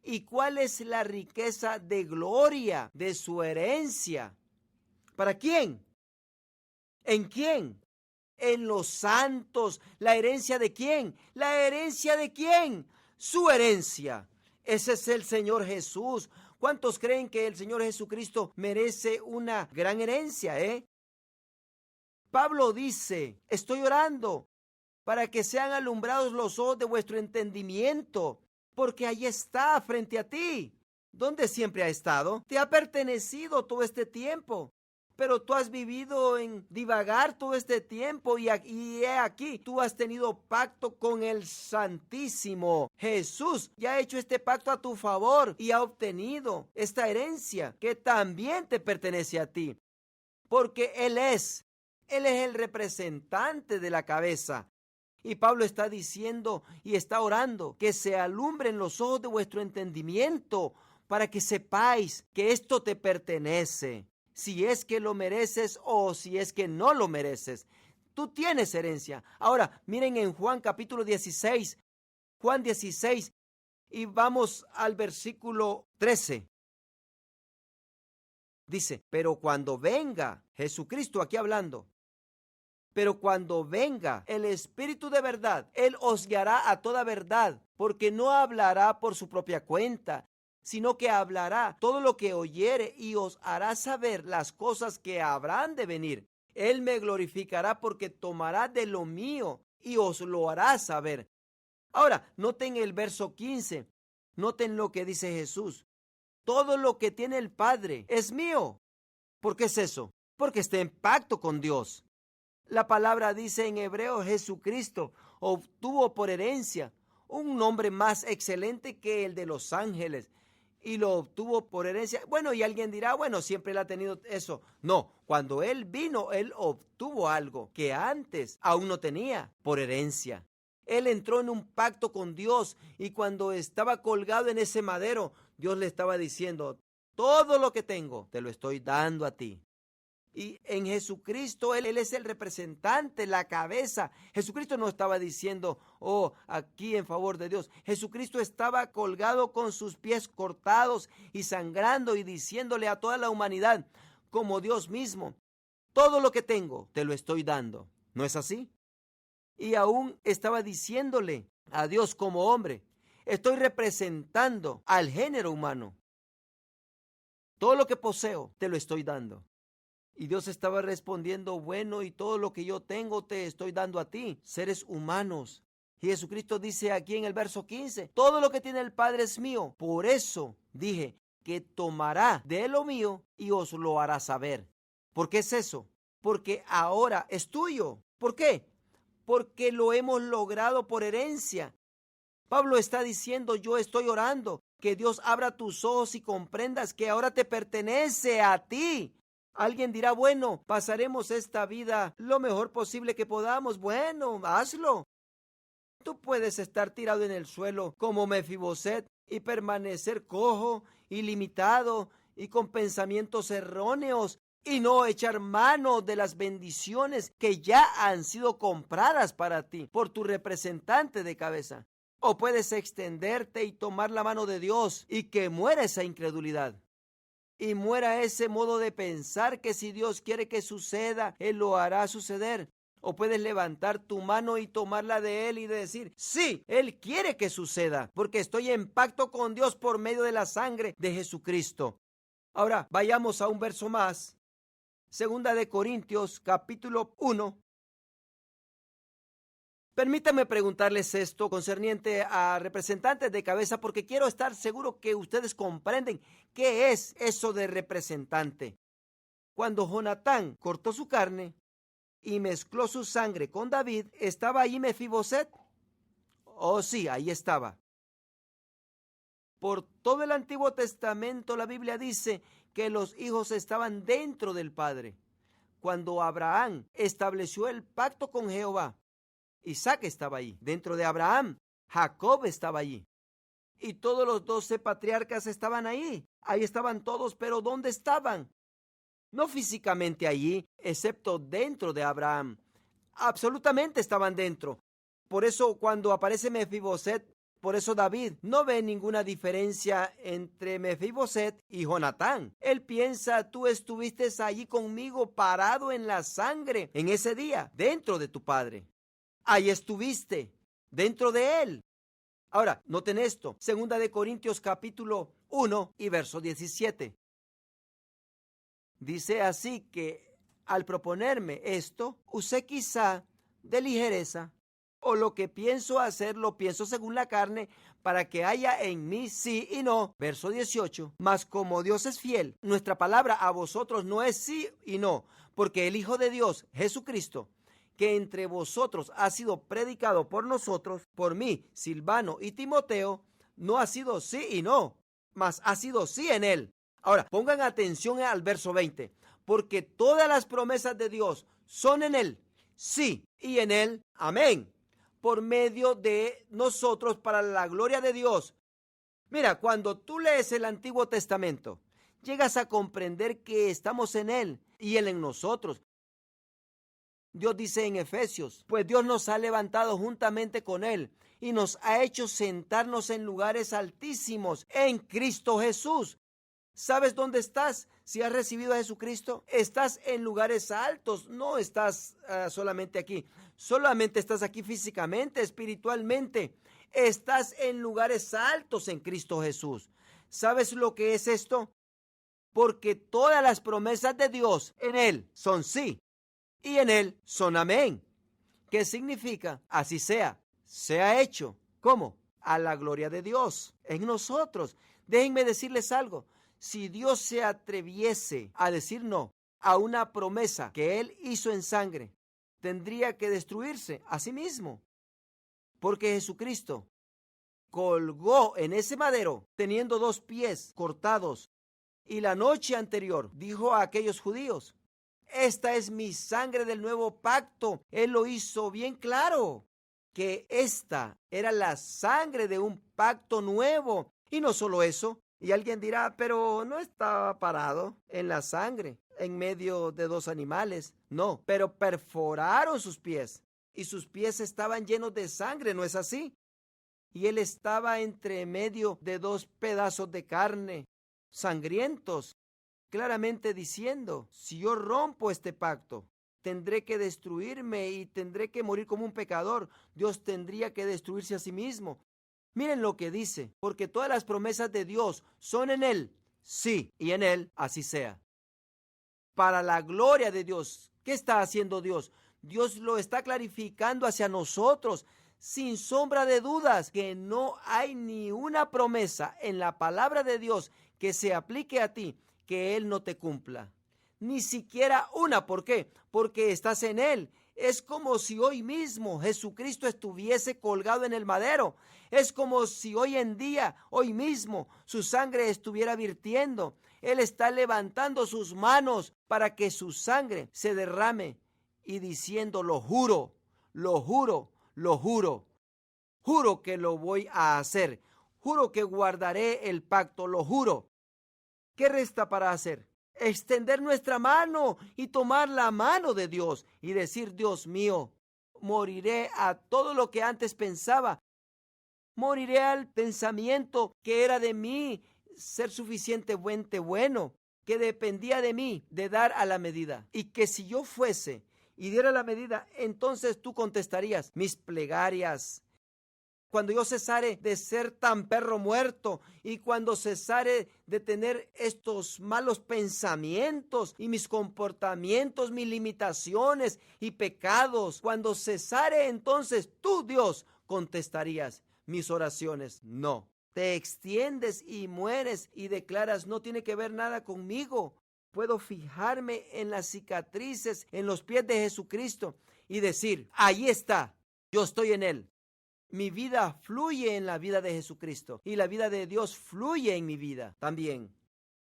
y cuál es la riqueza de gloria de su herencia. ¿Para quién? ¿En quién? En los santos. ¿La herencia de quién? ¿La herencia de quién? Su herencia. Ese es el Señor Jesús. ¿Cuántos creen que el Señor Jesucristo merece una gran herencia, Pablo dice: estoy orando para que sean alumbrados los ojos de vuestro entendimiento, porque ahí está frente a ti. ¿Dónde siempre ha estado? Te ha pertenecido todo este tiempo. Pero tú has vivido en divagar todo este tiempo, y he aquí, tú has tenido pacto con el Santísimo Jesús, y ha hecho este pacto a tu favor y ha obtenido esta herencia que también te pertenece a ti, porque Él es el representante de la cabeza. Y Pablo está diciendo y está orando que se alumbren los ojos de vuestro entendimiento, para que sepáis que esto te pertenece. Si es que lo mereces o si es que no lo mereces, Tú tienes herencia. Ahora, miren en Juan capítulo 16, Juan 16, y vamos al versículo 13. Dice, pero cuando venga Jesucristo, aquí hablando, pero cuando venga el Espíritu de verdad, Él os guiará a toda verdad, porque no hablará por su propia cuenta, sino que hablará todo lo que oyere y os hará saber las cosas que habrán de venir. Él me glorificará porque tomará de lo mío y os lo hará saber. Ahora, noten el verso 15. Noten lo que dice Jesús. Todo lo que tiene el Padre es mío. ¿Por qué es eso? Porque está en pacto con Dios. La palabra dice en hebreo, Jesucristo obtuvo por herencia un nombre más excelente que el de los ángeles. Y lo obtuvo por herencia. Bueno, y alguien dirá, bueno, siempre él ha tenido eso. No, cuando él vino, él obtuvo algo que antes aún no tenía por herencia. Él entró en un pacto con Dios y cuando estaba colgado en ese madero, Dios le estaba diciendo, todo lo que tengo te lo estoy dando a ti. Y en Jesucristo, Él es el representante, la cabeza. Jesucristo no estaba diciendo, oh, aquí en favor de Dios. Jesucristo estaba colgado con sus pies cortados y sangrando y diciéndole a toda la humanidad, como Dios mismo, todo lo que tengo te lo estoy dando. ¿No es así? Y aún estaba diciéndole a Dios como hombre, estoy representando al género humano. Todo lo que poseo te lo estoy dando. Y Dios estaba respondiendo, bueno, y todo lo que yo tengo te estoy dando a ti, seres humanos. Y Jesucristo dice aquí en el verso 15, todo lo que tiene el Padre es mío. Por eso dije que tomará de lo mío y os lo hará saber. ¿Por qué es eso? Porque ahora es tuyo. ¿Por qué? Porque lo hemos logrado por herencia. Pablo está diciendo, yo estoy orando, que Dios abra tus ojos y comprendas que ahora te pertenece a ti. Alguien dirá, bueno, pasaremos esta vida lo mejor posible que podamos. Bueno, hazlo. Tú puedes estar tirado en el suelo como Mefiboset y permanecer cojo, ilimitado y con pensamientos erróneos y no echar mano de las bendiciones que ya han sido compradas para ti por tu representante de cabeza. O puedes extenderte y tomar la mano de Dios y que muera esa incredulidad. Y muera ese modo de pensar que si Dios quiere que suceda, Él lo hará suceder. O puedes levantar tu mano y tomarla de Él y decir, sí, Él quiere que suceda, porque estoy en pacto con Dios por medio de la sangre de Jesucristo. Ahora, vayamos a un verso más. Segunda de Corintios, capítulo 1. Permítanme preguntarles esto concerniente a representantes de cabeza porque quiero estar seguro que ustedes comprenden qué es eso de representante. Cuando Jonatán cortó su carne y mezcló su sangre con David, ¿estaba allí Mefiboset? Oh, sí, ahí estaba. Por todo el Antiguo Testamento la Biblia dice que los hijos estaban dentro del Padre. Cuando Abraham estableció el pacto con Jehová, Isaac estaba allí. Dentro de Abraham, Jacob estaba allí. Y todos los 12 patriarcas estaban ahí. Ahí estaban todos, pero ¿dónde estaban? No físicamente allí, excepto dentro de Abraham. Absolutamente estaban dentro. Por eso cuando aparece Mefiboset, por eso David no ve ninguna diferencia entre Mefiboset y Jonatán. Él piensa, tú estuviste allí conmigo parado en la sangre en ese día, dentro de tu padre. Ahí estuviste, dentro de él. Ahora, noten esto, Segunda de Corintios capítulo 1 y verso 17. Dice así que al proponerme esto, usé quizá de ligereza, o lo que pienso hacer lo pienso según la carne, para que haya en mí sí y no. Verso 18. Mas como Dios es fiel, nuestra palabra a vosotros no es sí y no, porque el Hijo de Dios, Jesucristo, que entre vosotros ha sido predicado por nosotros, por mí, Silvano y Timoteo, no ha sido sí y no, mas ha sido sí en él. Ahora, pongan atención al verso 20, porque todas las promesas de Dios son en él, sí, y en él, amén, por medio de nosotros para la gloria de Dios. Mira, cuando tú lees el Antiguo Testamento, llegas a comprender que estamos en él y él en nosotros. Dios dice en Efesios, pues Dios nos ha levantado juntamente con Él y nos ha hecho sentarnos en lugares altísimos en Cristo Jesús. ¿Sabes dónde estás? Si has recibido a Jesucristo, estás en lugares altos, no estás solamente aquí. Solamente estás aquí físicamente, espiritualmente. Estás en lugares altos en Cristo Jesús. ¿Sabes lo que es esto? Porque todas las promesas de Dios en Él son sí y en Él son amén. ¿Qué significa? Así sea, sea hecho. ¿Cómo? A la gloria de Dios en nosotros. Déjenme decirles algo. Si Dios se atreviese a decir no a una promesa que Él hizo en sangre, tendría que destruirse a sí mismo. Porque Jesucristo colgó en ese madero teniendo 2 pies cortados. Y la noche anterior dijo a aquellos judíos, esta es mi sangre del nuevo pacto. Él lo hizo bien claro, que esta era la sangre de un pacto nuevo. Y no solo eso, y alguien dirá, pero no estaba parado en la sangre, en medio de 2 animales. No, pero perforaron sus pies, y sus pies estaban llenos de sangre, ¿no es así? Y él estaba entre medio de 2 pedazos de carne, sangrientos, claramente diciendo, si yo rompo este pacto, tendré que destruirme y tendré que morir como un pecador. Dios tendría que destruirse a sí mismo. Miren lo que dice, porque todas las promesas de Dios son en Él, sí, y en Él así sea. Para la gloria de Dios, ¿qué está haciendo Dios? Dios lo está clarificando hacia nosotros, sin sombra de dudas, que no hay ni una promesa en la palabra de Dios que se aplique a ti, que Él no te cumpla. Ni siquiera una. ¿Por qué? Porque estás en Él. Es como si hoy mismo Jesucristo estuviese colgado en el madero. Es como si hoy en día, hoy mismo, su sangre estuviera virtiendo. Él está levantando sus manos para que su sangre se derrame y diciendo, lo juro, lo juro, lo juro. Juro que lo voy a hacer. Juro que guardaré el pacto, lo juro. ¿Qué resta para hacer? Extender nuestra mano y tomar la mano de Dios y decir, Dios mío, moriré a todo lo que antes pensaba. Moriré al pensamiento que era de mí ser suficientemente bueno, que dependía de mí de dar a la medida. Y que si yo fuese y diera la medida, entonces tú contestarías mis plegarias. Cuando yo cesare de ser tan perro muerto y cuando cesare de tener estos malos pensamientos y mis comportamientos, mis limitaciones y pecados, cuando cesare, entonces tú, Dios, contestarías mis oraciones. No, te extiendes y mueres y declaras, no tiene que ver nada conmigo. Puedo fijarme en las cicatrices, en los pies de Jesucristo y decir, ahí está, yo estoy en Él. Mi vida fluye en la vida de Jesucristo y la vida de Dios fluye en mi vida también.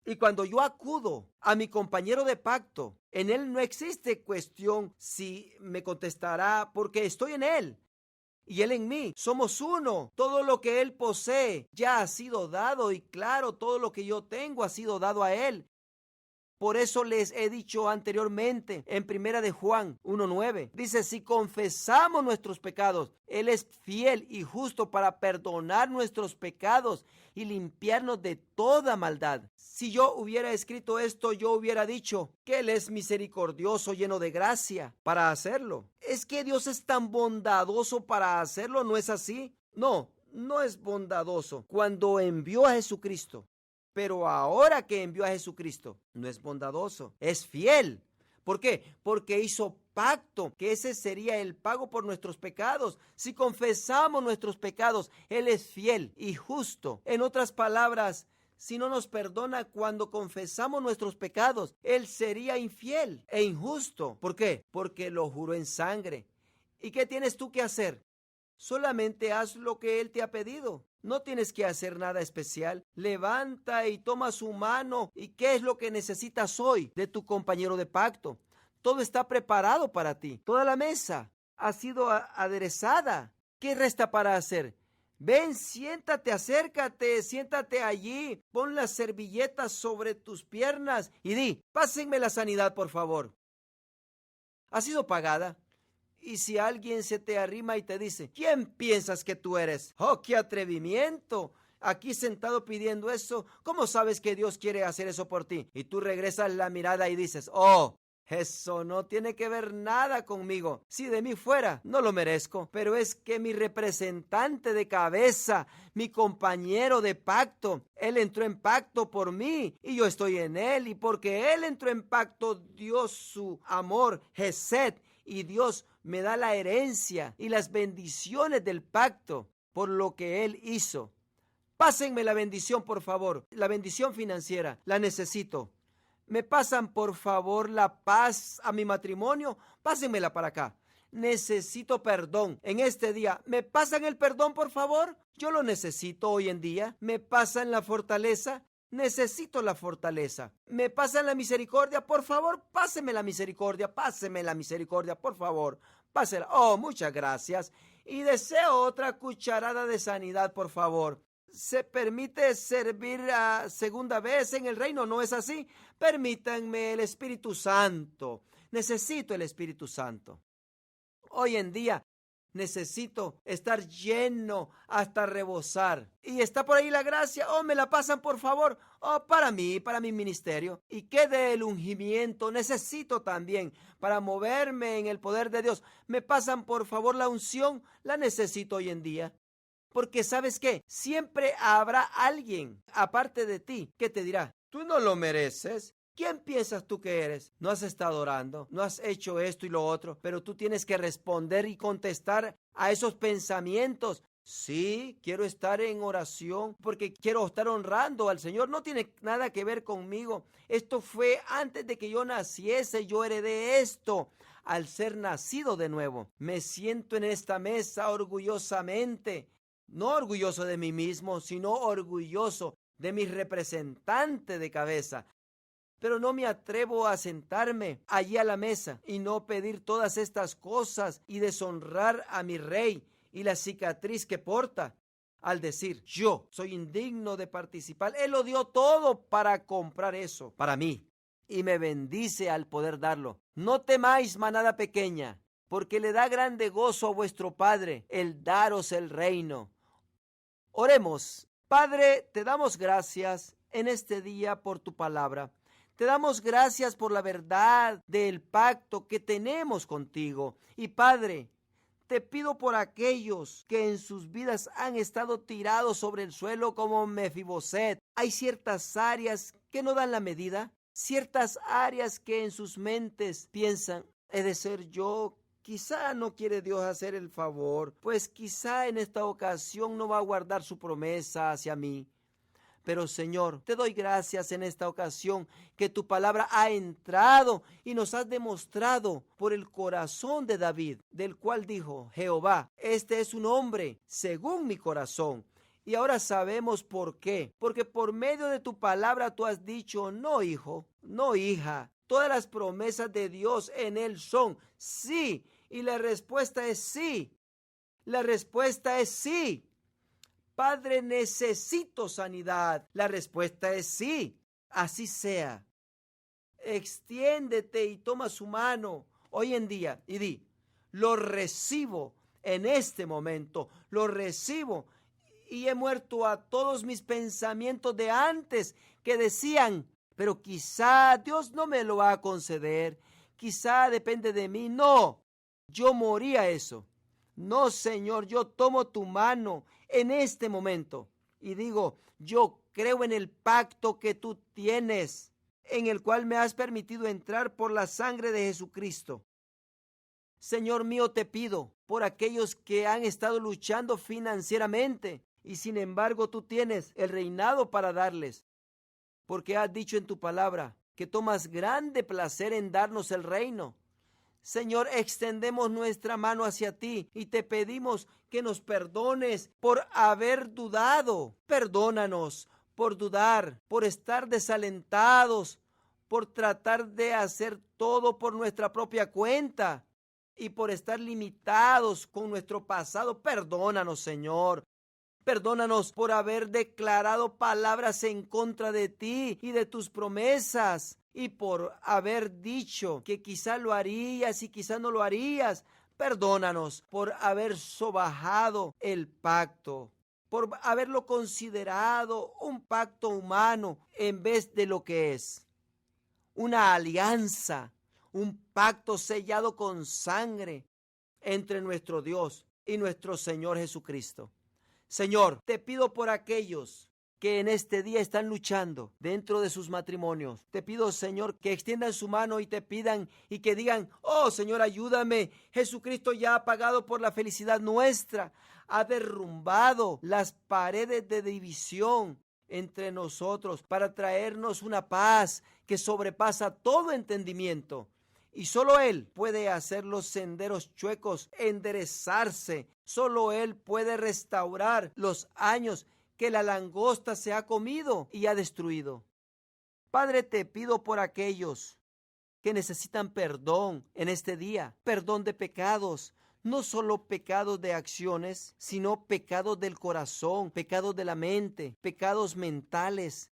Y cuando yo acudo a mi compañero de pacto, en Él no existe cuestión si me contestará porque estoy en Él y Él en mí. Somos uno. Todo lo que Él posee ya ha sido dado y claro, todo lo que yo tengo ha sido dado a Él. Por eso les he dicho anteriormente en 1 de Juan 1:9. Dice, si confesamos nuestros pecados, Él es fiel y justo para perdonar nuestros pecados y limpiarnos de toda maldad. Si yo hubiera escrito esto, yo hubiera dicho que Él es misericordioso, lleno de gracia para hacerlo. ¿Es que Dios es tan bondadoso para hacerlo? ¿No es así? No, no es bondadoso. Cuando envió a Jesucristo, pero ahora que envió a Jesucristo, no es bondadoso, es fiel. ¿Por qué? Porque hizo pacto, que ese sería el pago por nuestros pecados. Si confesamos nuestros pecados, Él es fiel y justo. En otras palabras, si no nos perdona cuando confesamos nuestros pecados, Él sería infiel e injusto. ¿Por qué? Porque lo juró en sangre. ¿Y qué tienes tú que hacer? Solamente haz lo que Él te ha pedido. No tienes que hacer nada especial. Levanta y toma su mano. ¿Y qué es lo que necesitas hoy de tu compañero de pacto? Todo está preparado para ti. Toda la mesa ha sido aderezada. ¿Qué resta para hacer? Ven, siéntate, acércate, siéntate allí. Pon las servilletas sobre tus piernas y di, pásenme la sanidad, por favor. ha sido pagada. Y si alguien se te arrima y te dice, ¿quién piensas que tú eres? ¡Oh, qué atrevimiento! Aquí sentado pidiendo eso, ¿cómo sabes que Dios quiere hacer eso por ti? Y tú regresas la mirada y dices, oh, eso no tiene que ver nada conmigo. Si de mí fuera, no lo merezco. Pero es que mi representante de cabeza, mi compañero de pacto, él entró en pacto por mí y yo estoy en él. Y porque él entró en pacto, dio su amor, Gesed, y Dios me da la herencia y las bendiciones del pacto por lo que él hizo. Pásenme la bendición, por favor. La bendición financiera, la necesito. ¿Me pasan, por favor, la paz a mi matrimonio? Pásenmela para acá. Necesito perdón en este día. ¿Me pasan el perdón, por favor? Yo lo necesito hoy en día. ¿Me pasan la fortaleza? Necesito la fortaleza. ¿Me pasan la misericordia? Por favor, páseme la misericordia. Páseme la misericordia, por favor. Pásela. Oh, muchas gracias. Y deseo otra cucharada de sanidad, por favor. ¿Se permite servir a segunda vez en el reino? ¿No es así? Permítanme el Espíritu Santo. Necesito el Espíritu Santo. Hoy en día necesito estar lleno hasta rebosar. Y está por ahí la gracia. Oh, me la pasan, por favor. Oh, para mí, para mi ministerio. Y que del ungimiento necesito también para moverme en el poder de Dios. Me pasan, por favor, la unción. La necesito hoy en día. Porque ¿sabes qué? Siempre habrá alguien aparte de ti que te dirá, tú no lo mereces. ¿Quién piensas tú que eres? No has estado orando, no has hecho esto y lo otro, pero tú tienes que responder y contestar a esos pensamientos. Sí, quiero estar en oración porque quiero estar honrando al Señor. No tiene nada que ver conmigo. Esto fue antes de que yo naciese, yo heredé esto. Al ser nacido de nuevo, me siento en esta mesa orgullosamente. No orgulloso de mí mismo, sino orgulloso de mi representante de cabeza. Pero no me atrevo a sentarme allí a la mesa y no pedir todas estas cosas y deshonrar a mi rey y la cicatriz que porta. Al decir, yo soy indigno de participar, Él lo dio todo para comprar eso para mí. Y me bendice al poder darlo. No temáis, manada pequeña, porque le da grande gozo a vuestro Padre el daros el reino. Oremos. Padre, te damos gracias en este día por tu palabra. Te damos gracias por la verdad del pacto que tenemos contigo. Y Padre, te pido por aquellos que en sus vidas han estado tirados sobre el suelo como Mefiboset. Hay ciertas áreas que no dan la medida, ciertas áreas que en sus mentes piensan, he de ser yo. Quizá no quiere Dios hacer el favor, pues quizá en esta ocasión no va a guardar su promesa hacia mí. Pero Señor, te doy gracias en esta ocasión que tu palabra ha entrado y nos has demostrado por el corazón de David, del cual dijo Jehová, este es un hombre según mi corazón. Y ahora sabemos por qué, porque por medio de tu palabra tú has dicho, no hijo, no hija. Todas las promesas de Dios en él son sí. Y la respuesta es sí. La respuesta es sí. Padre, necesito sanidad. La respuesta es sí. Así sea. Extiéndete y toma su mano hoy en día y di, lo recibo en este momento. Lo recibo. Y he muerto a todos mis pensamientos de antes que decían, pero quizá Dios no me lo va a conceder. Quizá depende de mí. No. Yo morí a eso. No, Señor, yo tomo tu mano en este momento y digo, yo creo en el pacto que tú tienes, en el cual me has permitido entrar por la sangre de Jesucristo. Señor mío, te pido por aquellos que han estado luchando financieramente y sin embargo tú tienes el reinado para darles, porque has dicho en tu palabra que tomas grande placer en darnos el reino. Señor, extendemos nuestra mano hacia ti y te pedimos que nos perdones por haber dudado. Perdónanos por dudar, por estar desalentados, por tratar de hacer todo por nuestra propia cuenta y por estar limitados con nuestro pasado. Perdónanos, Señor. Perdónanos por haber declarado palabras en contra de ti y de tus promesas. y por haber dicho que quizá lo harías y quizá no lo harías. Perdónanos por haber sobajado el pacto, por haberlo considerado un pacto humano en vez de lo que es una alianza, un pacto sellado con sangre entre nuestro Dios y nuestro Señor Jesucristo. Señor, te pido por aquellos que en este día están luchando dentro de sus matrimonios. Te pido, Señor, que extiendan su mano y te pidan y que digan: oh, Señor, ayúdame. Jesucristo ya ha pagado por la felicidad nuestra. Ha derrumbado las paredes de división entre nosotros para traernos una paz que sobrepasa todo entendimiento. Y solo Él puede hacer los senderos chuecos enderezarse. Solo Él puede restaurar los años que la langosta se ha comido y ha destruido. Padre, te pido por aquellos que necesitan perdón en este día, perdón de pecados, no solo pecados de acciones, sino pecados del corazón, pecados de la mente, pecados mentales,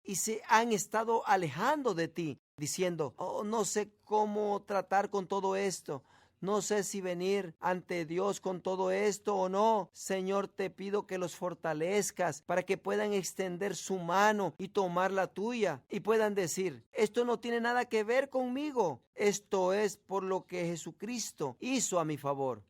y se han estado alejando de ti, diciendo: oh, no sé cómo tratar con todo esto. No sé si venir ante Dios con todo esto o no. Señor, te pido que los fortalezcas para que puedan extender su mano y tomar la tuya y puedan decir: esto no tiene nada que ver conmigo. Esto es por lo que Jesucristo hizo a mi favor.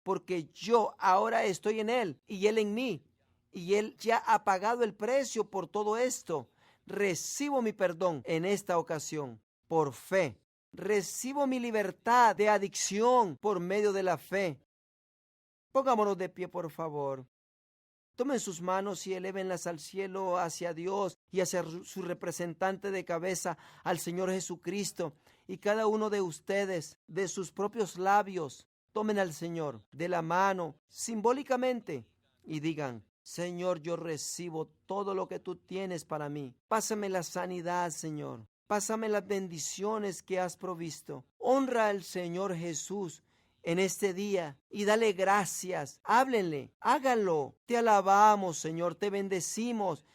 Porque yo ahora estoy en Él y Él en mí. Y Él ya ha pagado el precio por todo esto. Recibo mi perdón en esta ocasión por fe. Recibo mi libertad de adicción por medio de la fe. Pongámonos de pie, por favor. Tomen sus manos y elévenlas al cielo, hacia Dios y hacia su representante de cabeza, al Señor Jesucristo. Y cada uno de ustedes, de sus propios labios, tomen al Señor de la mano, simbólicamente, y digan: Señor, yo recibo todo lo que tú tienes para mí. Pásame la sanidad, Señor. Pásame las bendiciones que has provisto. Honra al Señor Jesús en este día y dale gracias. Háblenle, háganlo. Te alabamos, Señor, te bendecimos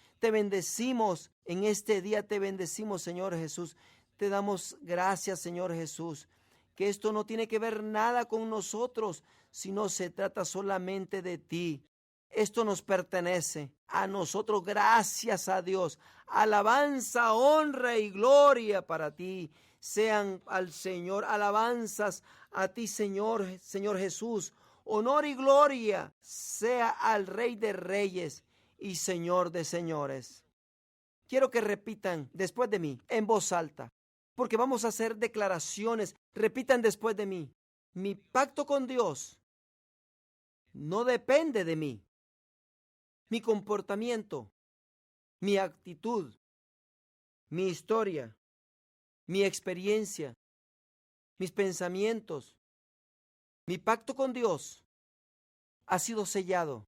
en este día, te bendecimos, Señor Jesús. Te damos gracias, Señor Jesús, que esto no tiene que ver nada con nosotros, sino se trata solamente de ti. Esto nos pertenece a nosotros, gracias a Dios. Alabanza, honra y gloria para ti sean al Señor. Alabanzas a ti, Señor Jesús. Honor y gloria sea al Rey de Reyes y Señor de Señores. Quiero que repitan después de mí en voz alta, porque vamos a hacer declaraciones. Repitan después de mí: mi pacto con Dios no depende de mí. Mi comportamiento, mi actitud, mi historia, mi experiencia, mis pensamientos, mi pacto con Dios ha sido sellado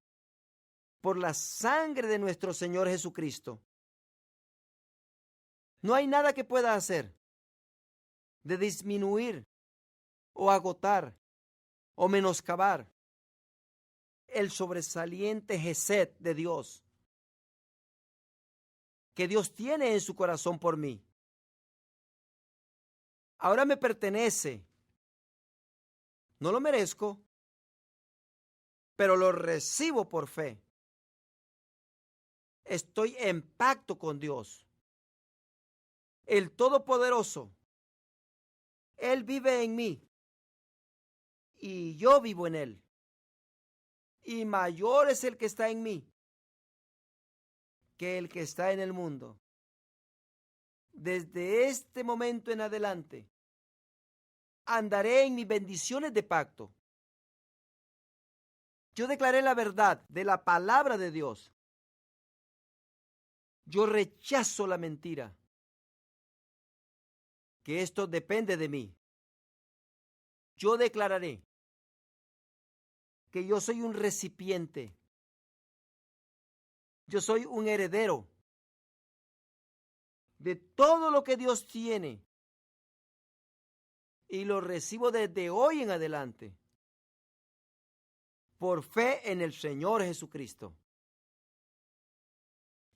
por la sangre de nuestro Señor Jesucristo. No hay nada que pueda hacer de disminuir o agotar o menoscabar el sobresaliente gesed de Dios que Dios tiene en su corazón por mí. Ahora me pertenece. No lo merezco, pero lo recibo por fe. Estoy en pacto con Dios, el Todopoderoso. Él vive en mí y yo vivo en Él. Y mayor es el que está en mí que el que está en el mundo. Desde este momento en adelante, andaré en mis bendiciones de pacto. Yo declaré la verdad de la palabra de Dios. Yo rechazo la mentira, que esto depende de mí. Yo declararé que yo soy un recipiente. Yo soy un heredero de todo lo que Dios tiene y lo recibo desde hoy en adelante por fe en el Señor Jesucristo.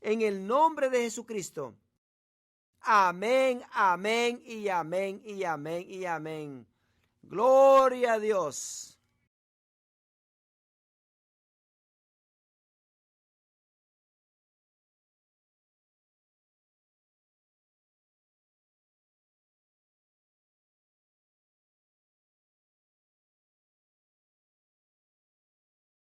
En el nombre de Jesucristo, Amén, amén y amén y amén y amén. Gloria a Dios.